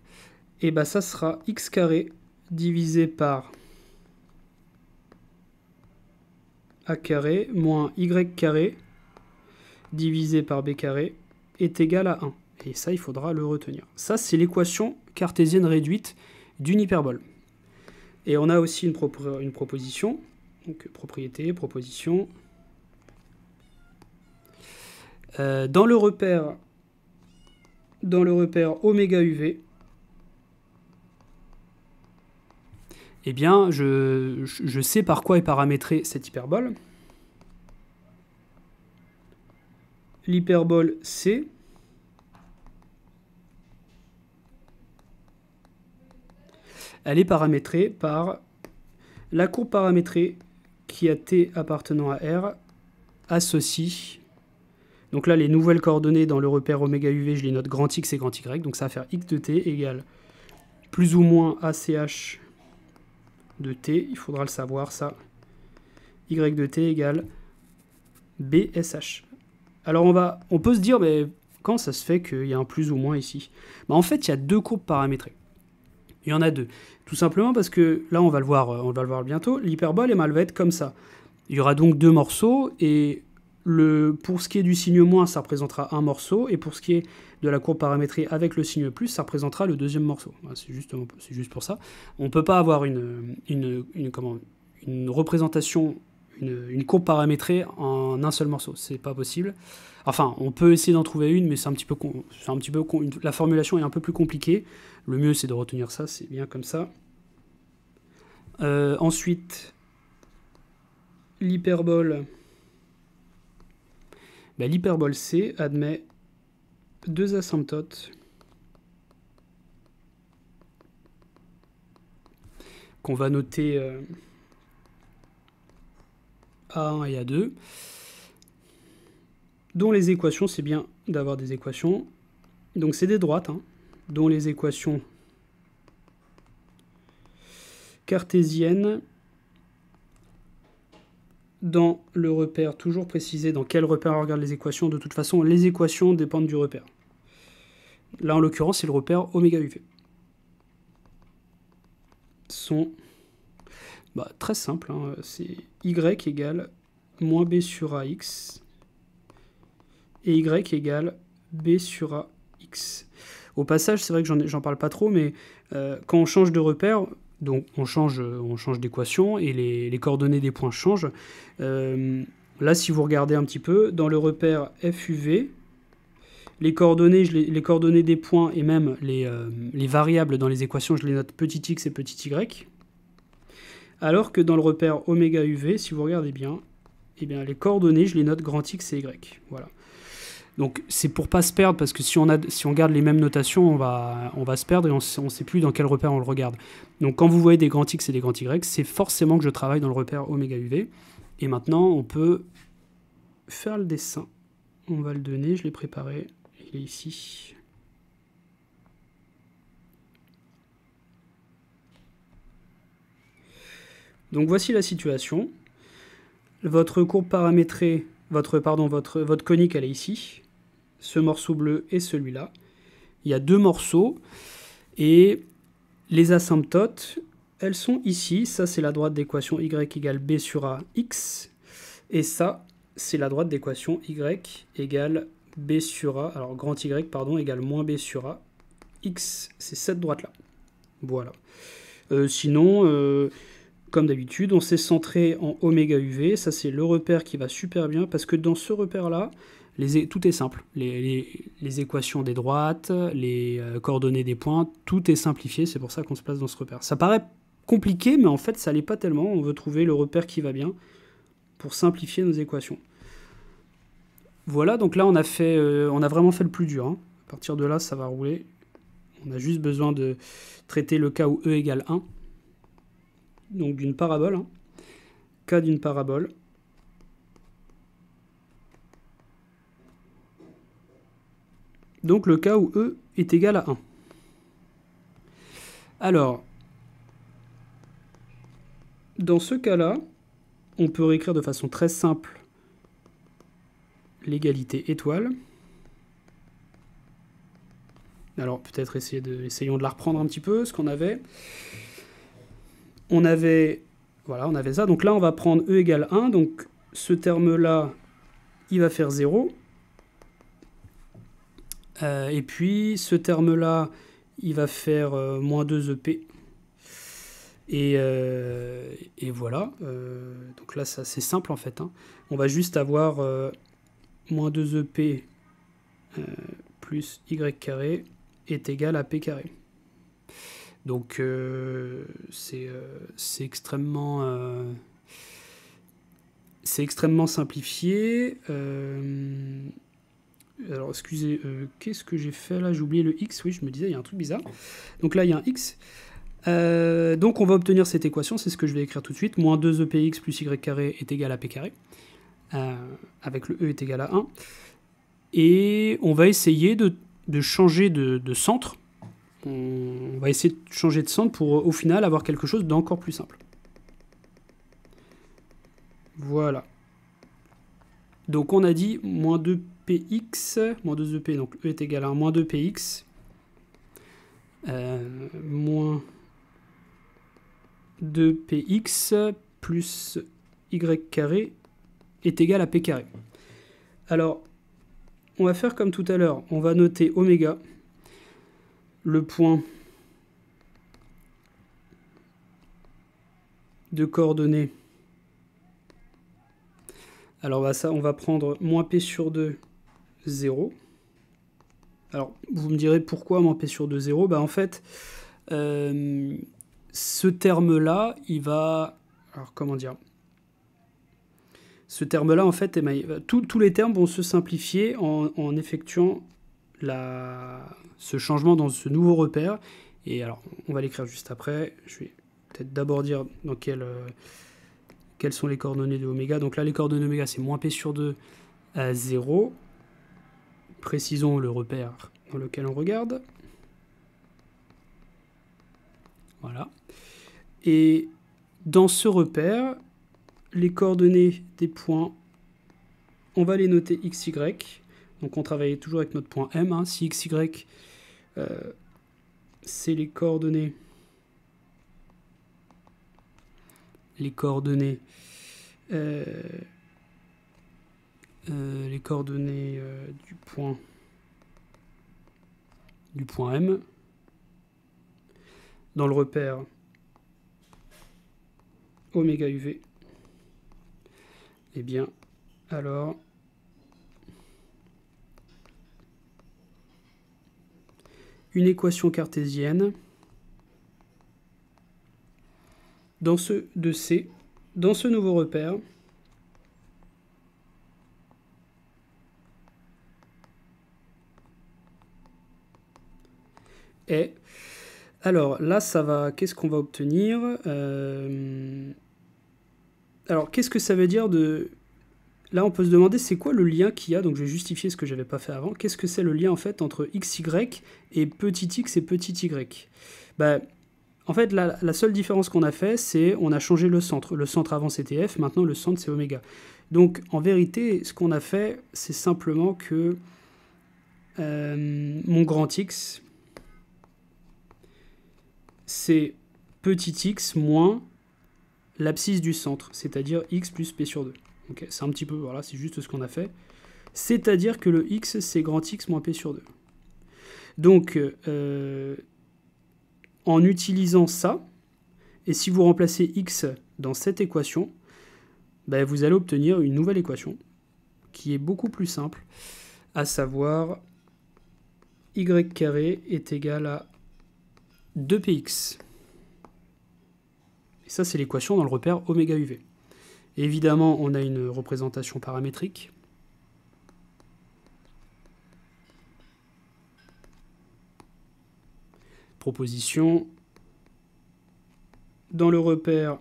ça sera x carré divisé par a carré moins y carré divisé par b carré est égal à 1. Et ça, il faudra le retenir. Ça, c'est l'équation cartésienne réduite d'une hyperbole. Et on a aussi une proposition. Donc, propriété, proposition. Dans le repère oméga UV, eh bien, je sais par quoi est paramétrée cette hyperbole. L'hyperbole C elle est paramétrée par la courbe paramétrée qui a T appartenant à R associe Donc là, les nouvelles coordonnées dans le repère oméga UV, je les note grand X et grand Y. Donc ça va faire X de T égale plus ou moins ACH de T. Il faudra le savoir, ça. Y de T égale BSH. Alors on peut se dire, mais quand ça se fait qu'il y a un plus ou moins ici? En fait, il y a deux courbes paramétrées. Il y en a deux. Tout simplement parce que, là on va le voir bientôt, l'hyperbole elle va être comme ça. Il y aura donc deux morceaux, et pour ce qui est du signe moins, ça représentera un morceau, et pour ce qui est de la courbe paramétrée avec le signe plus, ça représentera le deuxième morceau. C'est juste pour ça. On ne peut pas avoir une représentation, une courbe paramétrée en un seul morceau. C'est pas possible. Enfin, on peut essayer d'en trouver une, mais la formulation est un peu plus compliquée. Le mieux, c'est de retenir ça, c'est bien comme ça. Ensuite, l'hyperbole. L'hyperbole C admet deux asymptotes qu'on va noter A1 et A2, dont les équations, c'est bien d'avoir des équations, donc c'est des droites, dont les équations cartésiennes dans le repère, toujours précisé dans quel repère on regarde les équations. De toute façon, les équations dépendent du repère. Là, en l'occurrence, c'est le repère oméga UV. Sont très simples. C'est Y égale moins B sur AX et Y égale B sur AX. Au passage, c'est vrai que j'en parle pas trop, mais quand on change de repère, donc on change d'équation et les coordonnées des points changent. Là, si vous regardez un petit peu, dans le repère FUV, les coordonnées des points et même les variables dans les équations, je les note petit x et petit y. Alors que dans le repère oméga UV, si vous regardez bien, les coordonnées, je les note grand X et Y. Voilà. Donc c'est pour pas se perdre, parce que si on garde les mêmes notations, on va se perdre et on ne sait plus dans quel repère on le regarde. Donc quand vous voyez des grands X et des grands Y, c'est forcément que je travaille dans le repère oméga UV. Et maintenant, on peut faire le dessin. On va le donner, je l'ai préparé. Il est ici. Donc voici la situation. Votre courbe paramétrée, votre conique, elle est ici. Ce morceau bleu et celui-là. Il y a deux morceaux et les asymptotes, elles sont ici. Ça, c'est la droite d'équation y égale b sur a x. Et ça, c'est la droite d'équation y égale b sur a, alors grand y, pardon, égale moins b sur a x. C'est cette droite-là. Voilà. Sinon, comme d'habitude, on s'est centré en oméga UV. Ça, c'est le repère qui va super bien, parce que dans ce repère-là, tout est simple. Les équations des droites, les coordonnées des points, tout est simplifié. C'est pour ça qu'on se place dans ce repère. Ça paraît compliqué, mais en fait, ça l'est pas tellement. On veut trouver le repère qui va bien pour simplifier nos équations. Voilà, donc là, on a vraiment fait le plus dur. À partir de là, ça va rouler. On a juste besoin de traiter le cas où E égale 1. Donc d'une parabole. Cas d'une parabole. Donc le cas où E est égal à 1. Alors, dans ce cas-là, on peut réécrire de façon très simple l'égalité étoile. Alors peut-être essayons de la reprendre un petit peu, ce qu'on avait. On avait ça. Donc là, on va prendre E égale 1. Donc ce terme-là, il va faire 0. Et puis ce terme-là, il va faire moins 2 EP. Et voilà. Donc là, c'est simple en fait. On va juste avoir moins 2 EP plus y carré est égal à p carré. Donc c'est extrêmement simplifié. Alors excusez, qu'est-ce que j'ai fait là? J'ai oublié le x, oui, je me disais, il y a un truc bizarre. Donc là, il y a un x. Donc on va obtenir cette équation, c'est ce que je vais écrire tout de suite. Moins 2epx plus y carré est égal à p carré. Avec le e est égal à 1. Et on va essayer de changer de centre. On va essayer de changer de centre pour au final avoir quelque chose d'encore plus simple. Voilà. Donc on a dit moins 2px, moins 2ep, donc e est égal à moins 2px, moins 2px plus y carré est égal à p carré. Alors, on va faire comme tout à l'heure, on va noter oméga, le point de coordonnées. Alors ça, on va prendre moins p sur 2, 0. Alors, vous me direz pourquoi moins p sur 2, 0 ? En fait, ce terme-là, il va... Alors, comment dire ? Ce terme-là, en fait, tous les termes vont se simplifier en effectuant ce changement dans ce nouveau repère. Et alors, on va l'écrire juste après. Je vais peut-être d'abord dire dans quelles sont les coordonnées de oméga. Donc là, les coordonnées d'oméga, c'est moins p sur 2 à 0. Précisons le repère dans lequel on regarde. Voilà. Et dans ce repère, les coordonnées des points, on va les noter xy. Donc on travaille toujours avec notre point M. Si xy, c'est les coordonnées du point M. Dans le repère oméga UV, eh bien, alors, une équation cartésienne dans ce nouveau repère, est... Alors là, ça va. Qu'est-ce qu'on va obtenir ? Alors, qu'est-ce que ça veut dire de... Là, on peut se demander c'est quoi le lien qu'il y a. Donc, je vais justifier ce que je n'avais pas fait avant. Qu'est-ce que c'est le lien, en fait, entre xy et petit x et petit y ? En fait, la seule différence qu'on a fait, c'est on a changé le centre. Le centre avant, c'était f. Maintenant, le centre, c'est oméga. Donc, en vérité, ce qu'on a fait, c'est simplement que mon grand X... c'est petit x moins l'abscisse du centre, c'est-à-dire x plus p sur 2. Okay, c'est un petit peu, voilà, c'est juste ce qu'on a fait. C'est-à-dire que le x, c'est grand X moins p sur 2. Donc, en utilisant ça, et si vous remplacez x dans cette équation, vous allez obtenir une nouvelle équation qui est beaucoup plus simple, à savoir y carré est égal à 2px. Et ça, c'est l'équation dans le repère oméga UV. Évidemment, on a une représentation paramétrique. Proposition. Dans le repère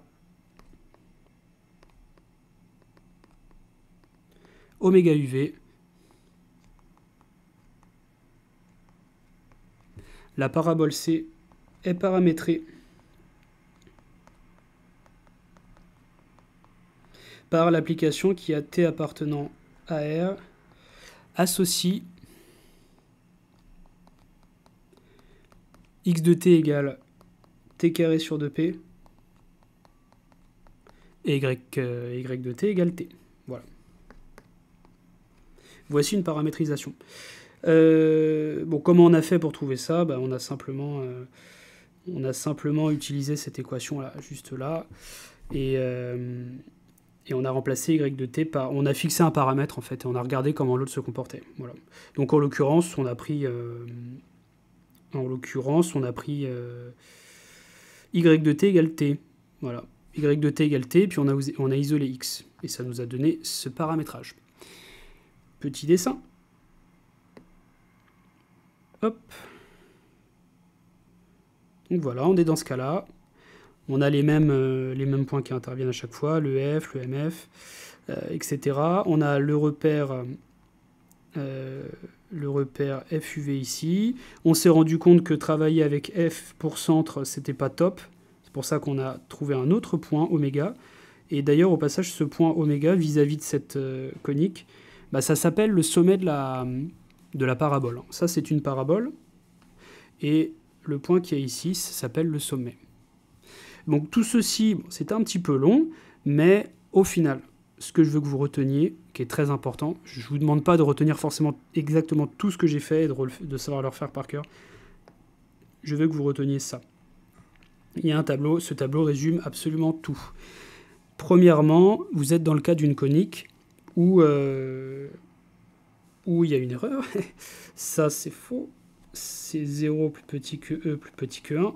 oméga UV, la parabole C est paramétrée par l'application qui a T appartenant à R associe x de t égale t carré sur 2p et y de t égale t. Voilà. Voici une paramétrisation. Comment on a fait pour trouver ça ? On a simplement utilisé cette équation-là, juste là, et on a remplacé y de t par... On a fixé un paramètre, en fait, et on a regardé comment l'autre se comportait. Voilà. Donc, en l'occurrence, on a pris... y de t égale t. Voilà. Y de t égale t, puis on a isolé x. Et ça nous a donné ce paramétrage. Petit dessin. Hop. Donc voilà, on est dans ce cas-là. On a les mêmes points qui interviennent à chaque fois, le F, le MF, etc. On a le repère le repère FUV ici. On s'est rendu compte que travailler avec F pour centre, c'était pas top. C'est pour ça qu'on a trouvé un autre point oméga. Et d'ailleurs, au passage, ce point oméga vis-à-vis de cette conique, bah, ça s'appelle le sommet de la parabole. Ça, c'est une parabole. Et le point qu'il y a ici, ça s'appelle le sommet. Donc tout ceci, bon, c'est un petit peu long, mais au final, ce que je veux que vous reteniez, qui est très important, je ne vous demande pas de retenir forcément exactement tout ce que j'ai fait et de savoir le faire par cœur. Je veux que vous reteniez ça. Il y a un tableau, ce tableau résume absolument tout. Premièrement, vous êtes dans le cas d'une conique où il y a une erreur. Ça, c'est faux. C'est 0 plus petit que E plus petit que 1.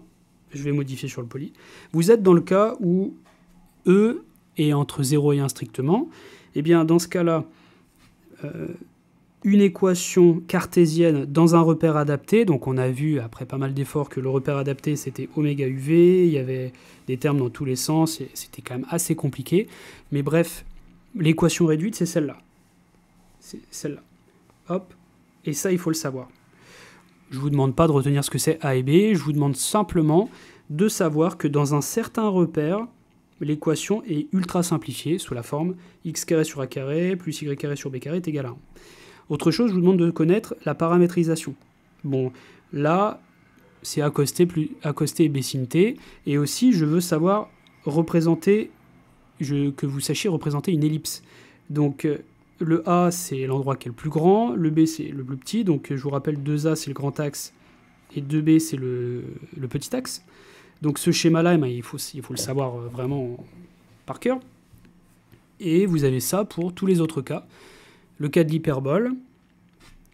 Je vais modifier sur le poly. Vous êtes dans le cas où E est entre 0 et 1 strictement. Eh bien, dans ce cas-là, une équation cartésienne dans un repère adapté, donc on a vu, après pas mal d'efforts, que le repère adapté, c'était oméga UV, il y avait des termes dans tous les sens, et c'était quand même assez compliqué. Mais bref, l'équation réduite, c'est celle-là. C'est celle-là. Hop. Et ça, il faut le savoir. Je ne vous demande pas de retenir ce que c'est A et B, je vous demande simplement de savoir que dans un certain repère, l'équation est ultra simplifiée sous la forme x carré sur a carré plus y carré sur b carré est égal à 1. Autre chose, je vous demande de connaître la paramétrisation. Bon, là, c'est accosté et b sin t, et aussi, je veux savoir représenter, que vous sachiez représenter une ellipse. Donc, le A, c'est l'endroit qui est le plus grand, le B, c'est le plus petit, donc je vous rappelle, 2A, c'est le grand axe, et 2B, c'est le petit axe. Donc ce schéma-là, il faut le savoir vraiment par cœur. Et vous avez ça pour tous les autres cas. Le cas de l'hyperbole,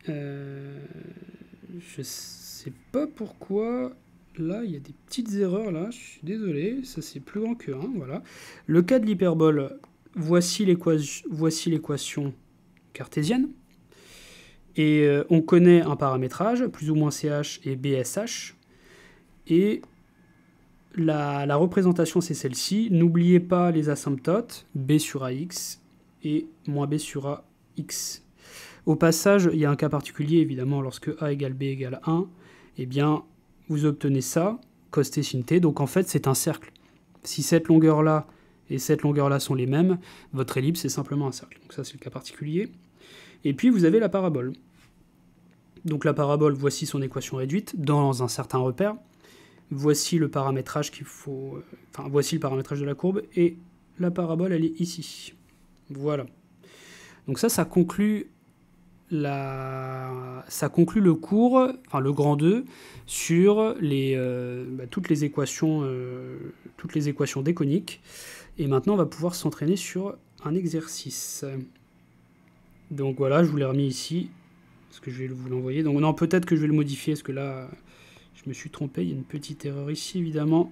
je sais pas pourquoi, là, il y a des petites erreurs, là, je suis désolé, ça c'est plus grand que 1, voilà. Le cas de l'hyperbole, voici l'équation cartésienne. Et on connaît un paramétrage, plus ou moins CH et BSH. Et la représentation, c'est celle-ci. N'oubliez pas les asymptotes, B sur AX et moins B sur AX. Au passage, il y a un cas particulier, évidemment, lorsque A égale B égale 1, eh bien, vous obtenez ça, cos t sin t. Donc en fait, c'est un cercle. Si cette longueur-là et cette longueur-là sont les mêmes, votre ellipse est simplement un cercle. Donc ça, c'est le cas particulier. Et puis, vous avez la parabole. Donc la parabole, voici son équation réduite dans un certain repère. Voici le paramétrage qu'il faut... Enfin, voici le paramétrage de la courbe. Et la parabole, elle est ici. Voilà. Donc ça conclut le cours, enfin le grand 2, sur toutes les équations déconiques. Et maintenant, on va pouvoir s'entraîner sur un exercice. Donc voilà, je vous l'ai remis ici, parce que je vais vous l'envoyer. Donc non, peut-être que je vais le modifier, parce que là, je me suis trompé, il y a une petite erreur ici, évidemment.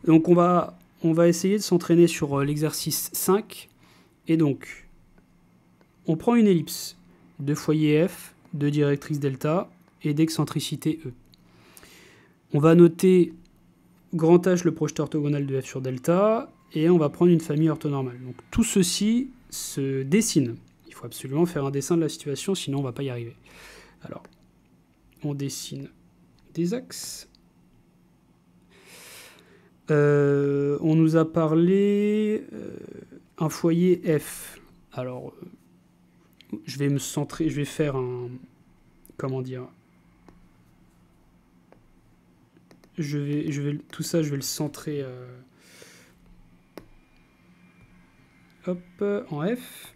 Donc on va essayer de s'entraîner sur l'exercice 5. Et donc, on prend une ellipse de foyer F, de directrice delta et d'excentricité E. On va noter grand H le projeté orthogonal de F sur delta, et on va prendre une famille orthonormale. Donc tout ceci se dessine. Il faut absolument faire un dessin de la situation, sinon on ne va pas y arriver. Alors, on dessine des axes. On nous a parlé un foyer F. Alors, je vais me centrer, je vais faire un... Comment dire? Tout ça, je vais le centrer... hop, en F.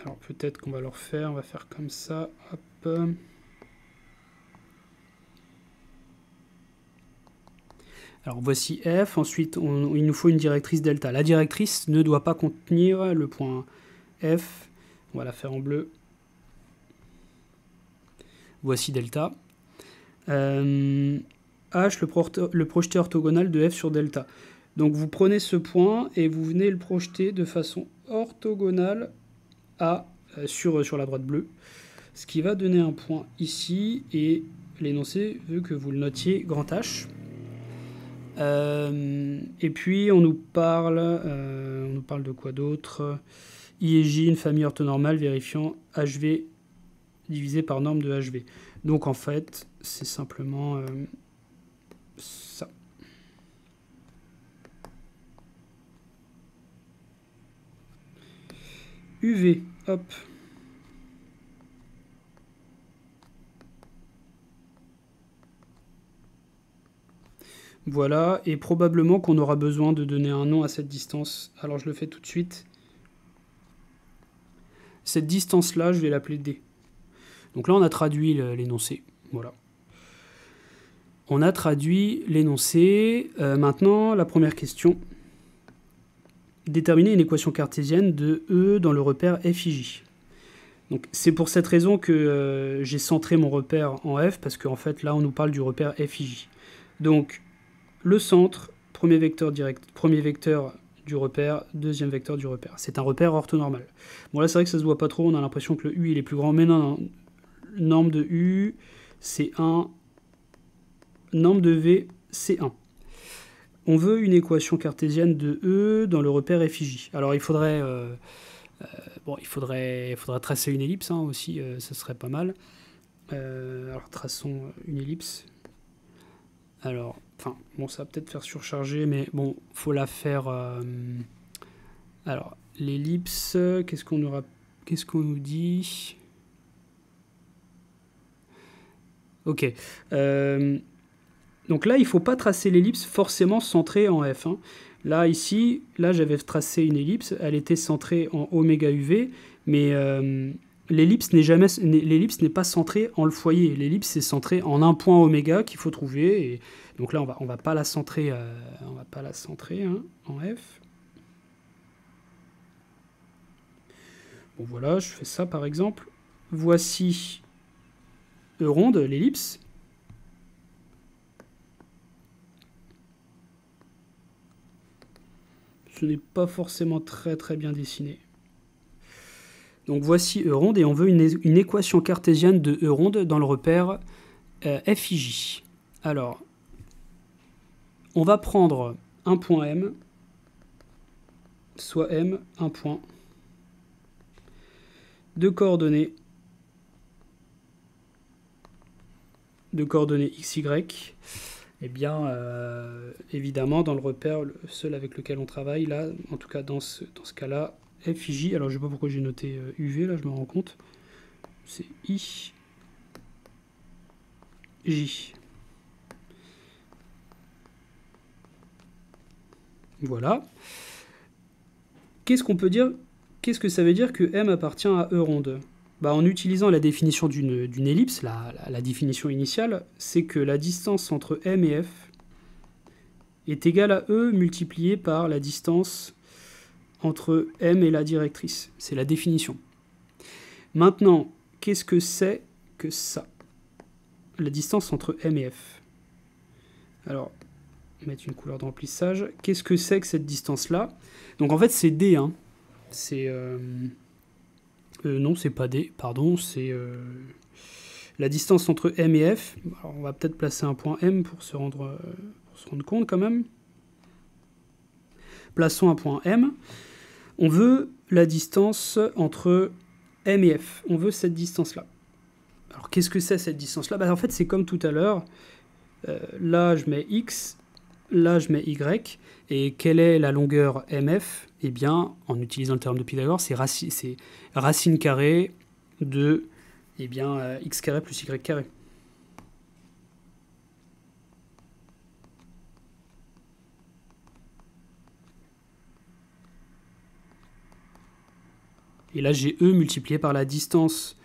Alors peut-être qu'on va le refaire, on va faire comme ça, hop. Alors voici F, ensuite il nous faut une directrice delta. La directrice ne doit pas contenir le point F, on va la faire en bleu. Voici delta. H, le projeté orthogonal de F sur delta. Donc vous prenez ce point et vous venez le projeter de façon orthogonale sur la droite bleue, ce qui va donner un point ici, et l'énoncé veut que vous le notiez grand H. Et puis on nous parle de quoi d'autre? I et J, une famille orthonormale vérifiant HV divisé par norme de HV. Donc en fait, c'est simplement ça. UV, hop. Voilà, et probablement qu'on aura besoin de donner un nom à cette distance. Alors je le fais tout de suite. Cette distance-là, je vais l'appeler D. Donc là, on a traduit l'énoncé. Voilà. On a traduit l'énoncé. Maintenant, la première question. Déterminer une équation cartésienne de E dans le repère f, i, j. Donc c'est pour cette raison que j'ai centré mon repère en F, parce qu'en fait, là, on nous parle du repère f, i, j. Donc, le centre, premier vecteur direct, premier vecteur du repère, deuxième vecteur du repère. C'est un repère orthonormal. Bon là c'est vrai que ça se voit pas trop, on a l'impression que le U il est plus grand, mais non, norme de U c'est 1, norme de V c'est 1. On veut une équation cartésienne de E dans le repère f, i, j. Alors il faudrait, il faudrait tracer une ellipse hein, aussi, ça serait pas mal. Alors traçons une ellipse. Alors, enfin, bon, ça va peut-être faire surcharger, mais bon, faut la faire. Alors, l'ellipse, qu'est-ce qu'on nous dit? Ok. Donc là, il ne faut pas tracer l'ellipse forcément centrée en F. Hein. Là, ici, là, j'avais tracé une ellipse, elle était centrée en oméga UV, mais l'ellipse n'est pas centrée en le foyer. L'ellipse est centrée en un point oméga qu'il faut trouver. Et donc là, on va pas la centrer, hein, en F. Bon voilà, je fais ça par exemple. Voici E ronde, l'ellipse. Ce n'est pas forcément très bien dessiné. Donc voici E ronde et on veut une équation cartésienne de E ronde dans le repère f, i, j. Alors, on va prendre un point M, soit M, un point, de coordonnées x, y. Eh bien, évidemment, dans le repère, seul avec lequel on travaille, là, en tout cas dans ce cas-là, f, i, j. Alors, je ne sais pas pourquoi j'ai noté UV, là, je me rends compte. C'est I, J. Voilà. Qu'est-ce qu'on peut dire? Qu'est-ce que ça veut dire que M appartient à E ronde? En utilisant la définition d'une ellipse, la définition initiale, c'est que la distance entre M et F est égale à E multiplié par la distance entre M et la directrice. C'est la définition. Maintenant, qu'est-ce que c'est que ça? La distance entre M et F. Alors, mettre une couleur de remplissage. Qu'est-ce que c'est que cette distance-là? Donc en fait, c'est D. Hein. C'est... non, c'est pas D, pardon, c'est la distance entre M et F. Alors, on va peut-être placer un point M pour se rendre compte quand même. Plaçons un point M. On veut la distance entre M et F. On veut cette distance-là. Alors, qu'est-ce que c'est cette distance-là? En fait, c'est comme tout à l'heure. Là, je mets X. Là, je mets Y. Et quelle est la longueur MF? Eh bien, en utilisant le théorème de Pythagore, c'est racine carrée de x carré plus y carré. Et là, j'ai E multiplié par la distance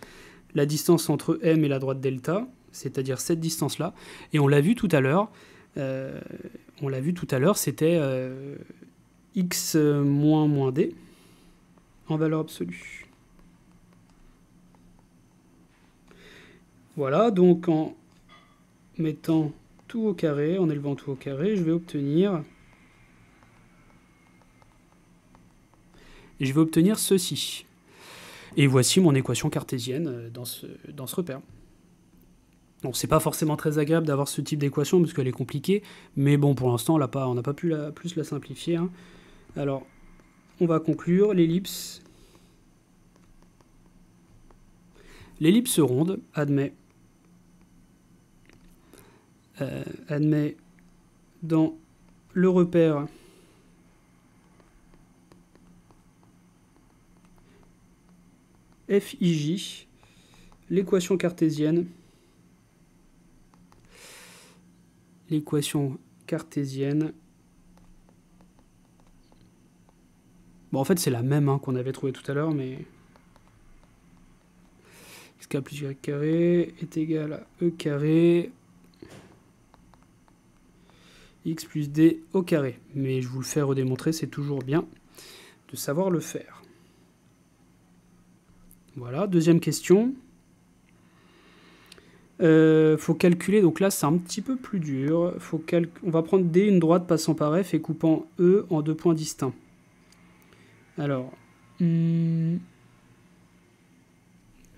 entre M et la droite delta, c'est-à-dire cette distance-là. Et on l'a vu tout à l'heure, c'était x moins d en valeur absolue. Voilà, donc en mettant tout au carré, en élevant tout au carré, je vais obtenir ceci. Et voici mon équation cartésienne dans ce repère. Bon, c'est pas forcément très agréable d'avoir ce type d'équation parce qu'elle est compliquée, mais bon, pour l'instant, on n'a pas pu plus la simplifier. Hein. Alors, on va conclure l'ellipse L'ellipse ronde admet dans le repère FIJ l'équation cartésienne bon, en fait c'est la même qu'on avait trouvée tout à l'heure, mais xk plus y carré est égal à e carré x plus d au carré. Mais je vous le fais redémontrer, c'est toujours bien de savoir le faire. Voilà, deuxième question. Faut calculer, donc là c'est un petit peu plus dur. On va prendre D, une droite passant par F et coupant E en 2 points distincts. Alors, je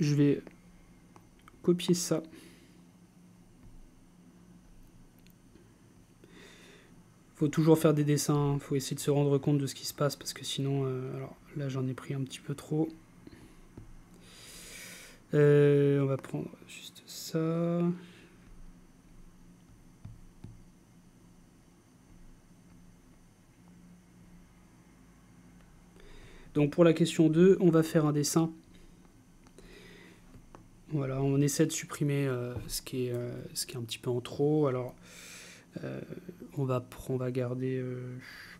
vais copier ça. Faut toujours faire des dessins, faut essayer de se rendre compte de ce qui se passe parce que sinon, alors là j'en ai pris un petit peu trop. On va prendre juste ça. Donc pour la question 2, on va faire un dessin. Voilà, on essaie de supprimer ce qui est un petit peu en trop. Alors, on va garder...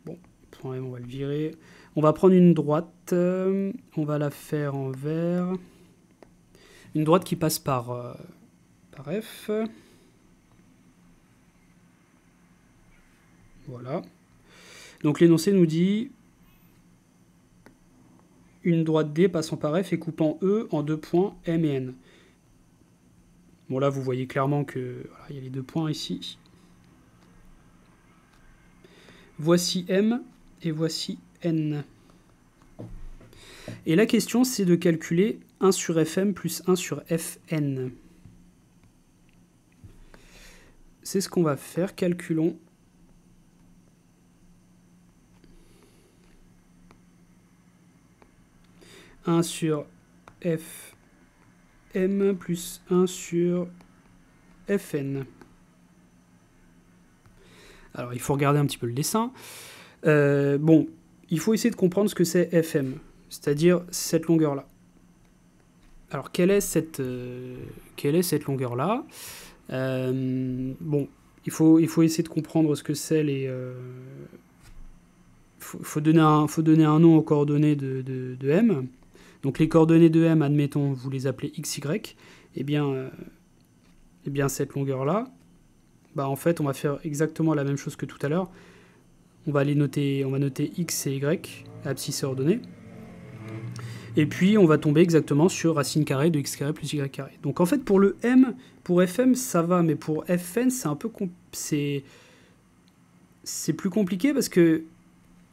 bon, point M, on va le virer. On va prendre une droite, on va la faire en vert. Une droite qui passe par F. Voilà. Donc l'énoncé nous dit une droite D passant par F et coupant E en 2 points M et N. Bon là vous voyez clairement que voilà, il y a les 2 points ici. Voici M et voici N. Et la question c'est de calculer 1 sur Fm plus 1 sur Fn. C'est ce qu'on va faire, calculons. « 1 sur Fm plus 1 sur Fn. » Alors, il faut regarder un petit peu le dessin. Bon, il faut essayer de comprendre ce que c'est Fm, c'est-à-dire cette longueur-là. Alors, quelle est cette longueur-là? Bon, il faut essayer de comprendre ce que c'est les... faut donner un nom aux coordonnées de M. Donc les coordonnées de M, admettons, vous les appelez x, y. Eh bien cette longueur-là, bah en fait, on va faire exactement la même chose que tout à l'heure. On va noter x et y, abscisse et ordonnée. Et puis, on va tomber exactement sur racine carrée de x carré plus y carré. Donc en fait, pour le M, pour Fm, ça va, mais pour Fn, c'est un peu... c'est plus compliqué parce que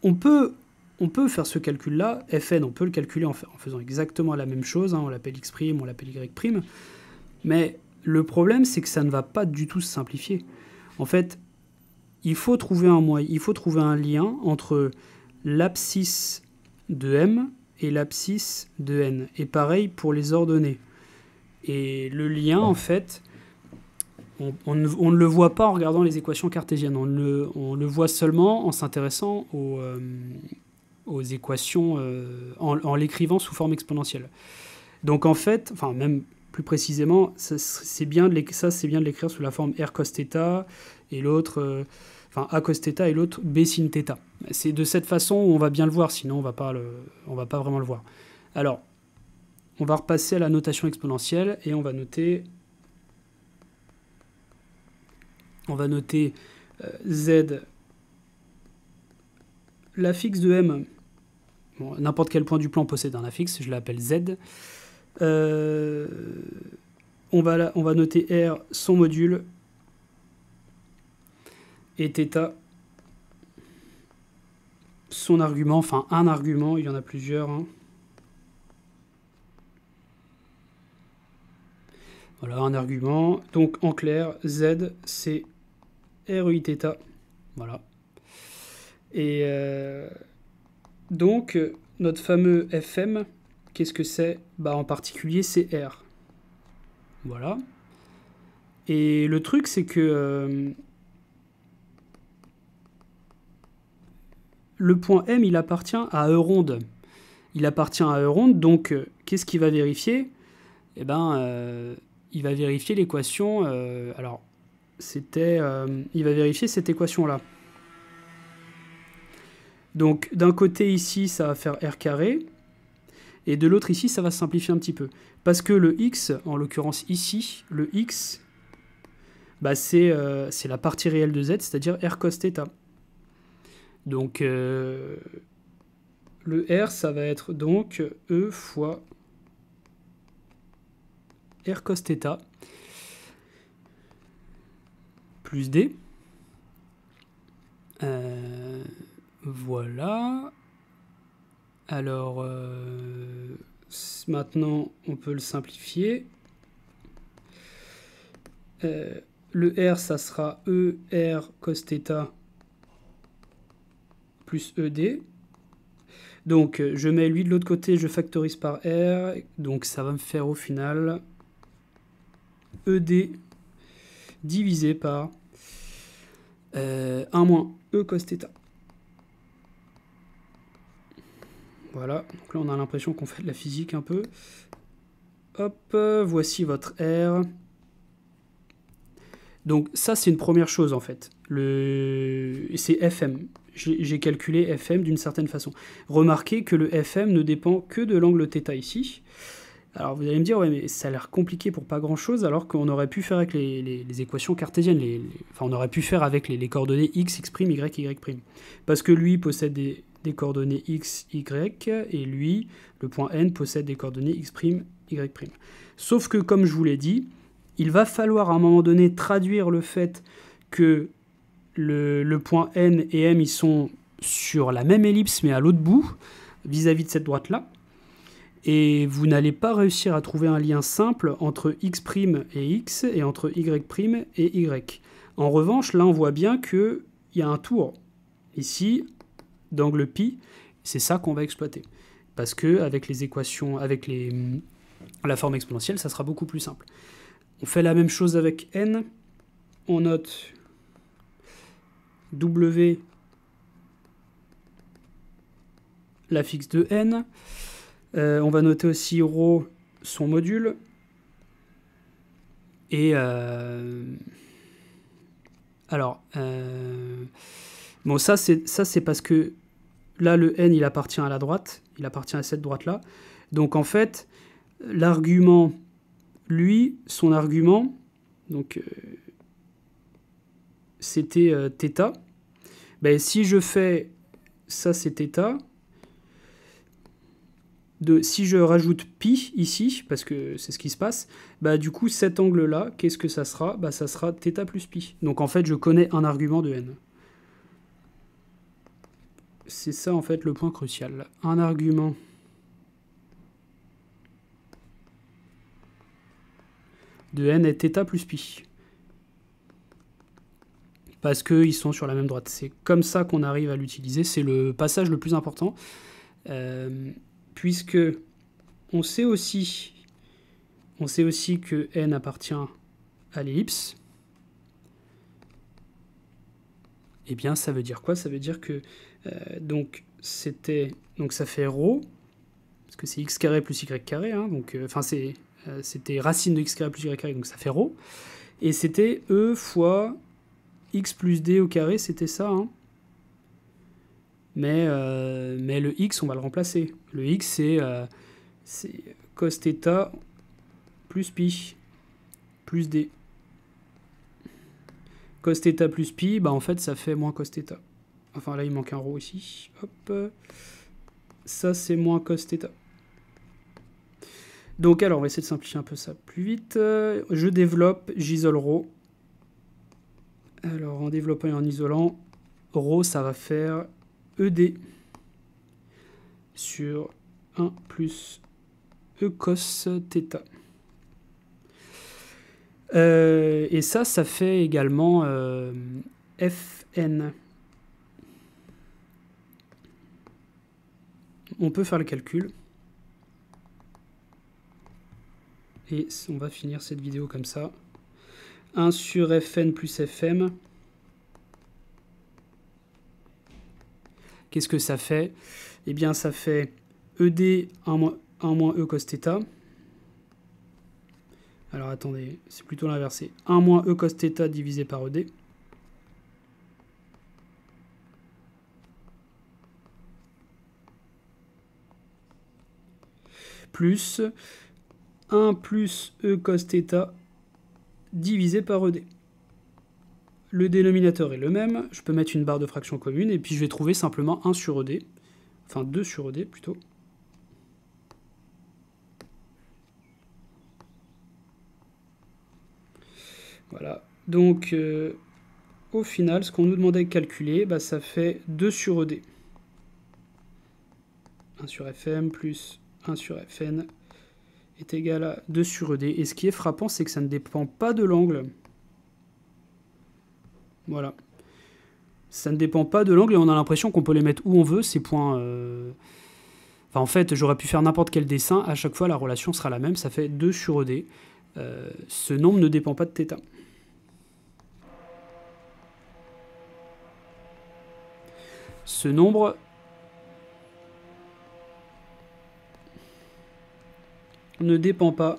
on peut faire ce calcul-là. Fn, on peut le calculer en faisant exactement la même chose. On l'appelle x', on l'appelle y'. Mais le problème, c'est que ça ne va pas du tout se simplifier. En fait, il faut trouver un lien entre l'abscisse de M et l'abscisse de N. Et pareil pour les ordonnées. Et le lien, en fait, on ne le voit pas en regardant les équations cartésiennes. On le voit seulement en s'intéressant aux équations, en l'écrivant sous forme exponentielle. Donc en fait, enfin même plus précisément, c'est bien de l'écrire sous la forme r cos θ et l'autre... a cos θ et l'autre b sin θ. C'est de cette façon où on va bien le voir, sinon on va pas vraiment le voir. Alors, on va repasser à la notation exponentielle et on va noter z, l'affixe de m. Bon, n'importe quel point du plan possède un affixe, je l'appelle z. On va noter r, son module, et θ, son argument, enfin un argument, il y en a plusieurs. Voilà, un argument. Donc en clair, z, c'est REIθ. Voilà. Et donc, notre fameux Fm, qu'est-ce que c'est? En particulier, c'est R. Voilà. Et le truc, c'est que le point M, il appartient à Euronde. Il appartient à Euronde, donc qu'est-ce qu'il va vérifier? Eh ben, il va vérifier l'équation. Alors, il va vérifier cette équation-là. Donc, d'un côté ici, ça va faire r carré, et de l'autre ici, ça va simplifier un petit peu. Parce que le x, en l'occurrence ici, le x, bah, c'est la partie réelle de z, c'est-à-dire r cos θ. Donc, le r, ça va être donc e fois r cos θ plus d. Voilà. Alors, maintenant, on peut le simplifier. Le R, ça sera ER cos θ plus ED. Donc, je mets lui de l'autre côté, je factorise par R. Donc, ça va me faire au final ED divisé par 1 moins E cos θ. Voilà, donc là on a l'impression qu'on fait de la physique un peu. Hop, voici votre R. Donc ça c'est une première chose en fait. C'est FM. J'ai calculé FM d'une certaine façon. Remarquez que le FM ne dépend que de l'angle θ ici. Alors vous allez me dire, ouais mais ça a l'air compliqué pour pas grand chose alors qu'on aurait pu faire avec les équations cartésiennes. Enfin on aurait ' faire avec les coordonnées x, x', y, y'. Parce que lui possède des coordonnées x, y, et lui, le point N, possède des coordonnées x', y'. Sauf que, comme je vous l'ai dit, il va falloir à un moment donné traduire le fait que le point N et M, ils sont sur la même ellipse, mais à l'autre bout, vis-à-vis de cette droite-là. Et vous n'allez pas réussir à trouver un lien simple entre x' et x, et entre y' et y. En revanche, là, on voit bien qu'il y a un tour ici, d'angle pi, c'est ça qu'on va exploiter. Parce que avec les équations, avec la forme exponentielle, ça sera beaucoup plus simple. On fait la même chose avec n. On note w, la fixe de n. On va noter aussi ρ, son module. Et alors, bon, ça c'est parce que là, le n, il appartient à la droite. Il appartient à cette droite-là. Donc, en fait, l'argument, lui, son argument, donc, c'était θ. Ben, si je fais, ça c'est θ. Si je rajoute pi ici, parce que c'est ce qui se passe, bah du coup, cet angle-là, qu'est-ce que ça sera? Bah ça sera θ plus pi. Donc, en fait, je connais un argument de n. C'est ça, en fait, le point crucial. Un argument de n est θ plus pi. Parce qu'ils sont sur la même droite. C'est comme ça qu'on arrive à l'utiliser. C'est le passage le plus important. Puisque on sait aussi que n appartient à l'ellipse. Eh bien, ça veut dire quoi? Ça veut dire que donc ça fait ρ, parce que c'est x carré plus y carré, hein, donc c'était racine de x carré plus y carré, donc ça fait ρ, et c'était e fois x plus d au carré, c'était ça, hein. Mais le x, on va le remplacer. Le x, c'est cos θ plus pi plus d. Cos θ plus pi, bah en fait, ça fait moins cos θ. Enfin, là, il manque un ρ ici. Hop. Ça, c'est moins cos θ. Donc, alors, on va essayer de simplifier un peu ça plus vite. Je développe, j'isole ρ. Alors, en développant et en isolant, ρ, ça va faire ED sur 1 plus E cos θ. Et ça fait également Fn. On peut faire le calcul. Et on va finir cette vidéo comme ça. 1 sur Fn plus Fm. Qu'est-ce que ça fait? Eh bien, ça fait ED 1 moins E cos θ. Alors, attendez, c'est plutôt l'inversé. 1 moins E cos θ divisé par ED. Plus 1 plus E cos θ divisé par ED. Le dénominateur est le même, je peux mettre une barre de fraction commune, et puis je vais trouver simplement 1 sur ED, enfin 2 sur ED plutôt. Voilà, donc au final, ce qu'on nous demandait de calculer, bah, ça fait 2 sur ED. 1 sur Fm plus 1 sur Fn est égal à 2 sur ED. Et ce qui est frappant, c'est que ça ne dépend pas de l'angle. Voilà. Ça ne dépend pas de l'angle et on a l'impression qu'on peut les mettre où on veut, ces points. Enfin, en fait, j'aurais pu faire n'importe quel dessin. À chaque fois, la relation sera la même. Ça fait 2 sur ED. Ce nombre ne dépend pas de θ. Ce nombre ne dépend pas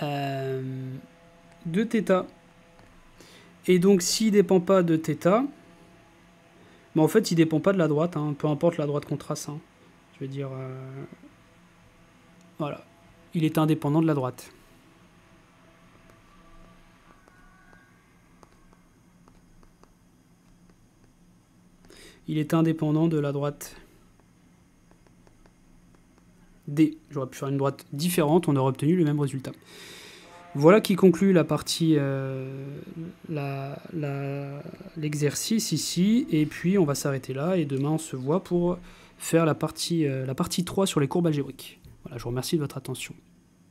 de θ. Et donc, s'il ne dépend pas de θ, mais en fait, il ne dépend pas de la droite, hein, peu importe la droite qu'on trace. Hein. Je veux dire, voilà, il est indépendant de la droite. Il est indépendant de la droite D. J'aurais pu faire une droite différente, on aurait obtenu le même résultat. Voilà qui conclut la partie, l'exercice ici, et puis on va s'arrêter là, et demain on se voit pour faire la partie 3 sur les courbes algébriques. Voilà, je vous remercie de votre attention.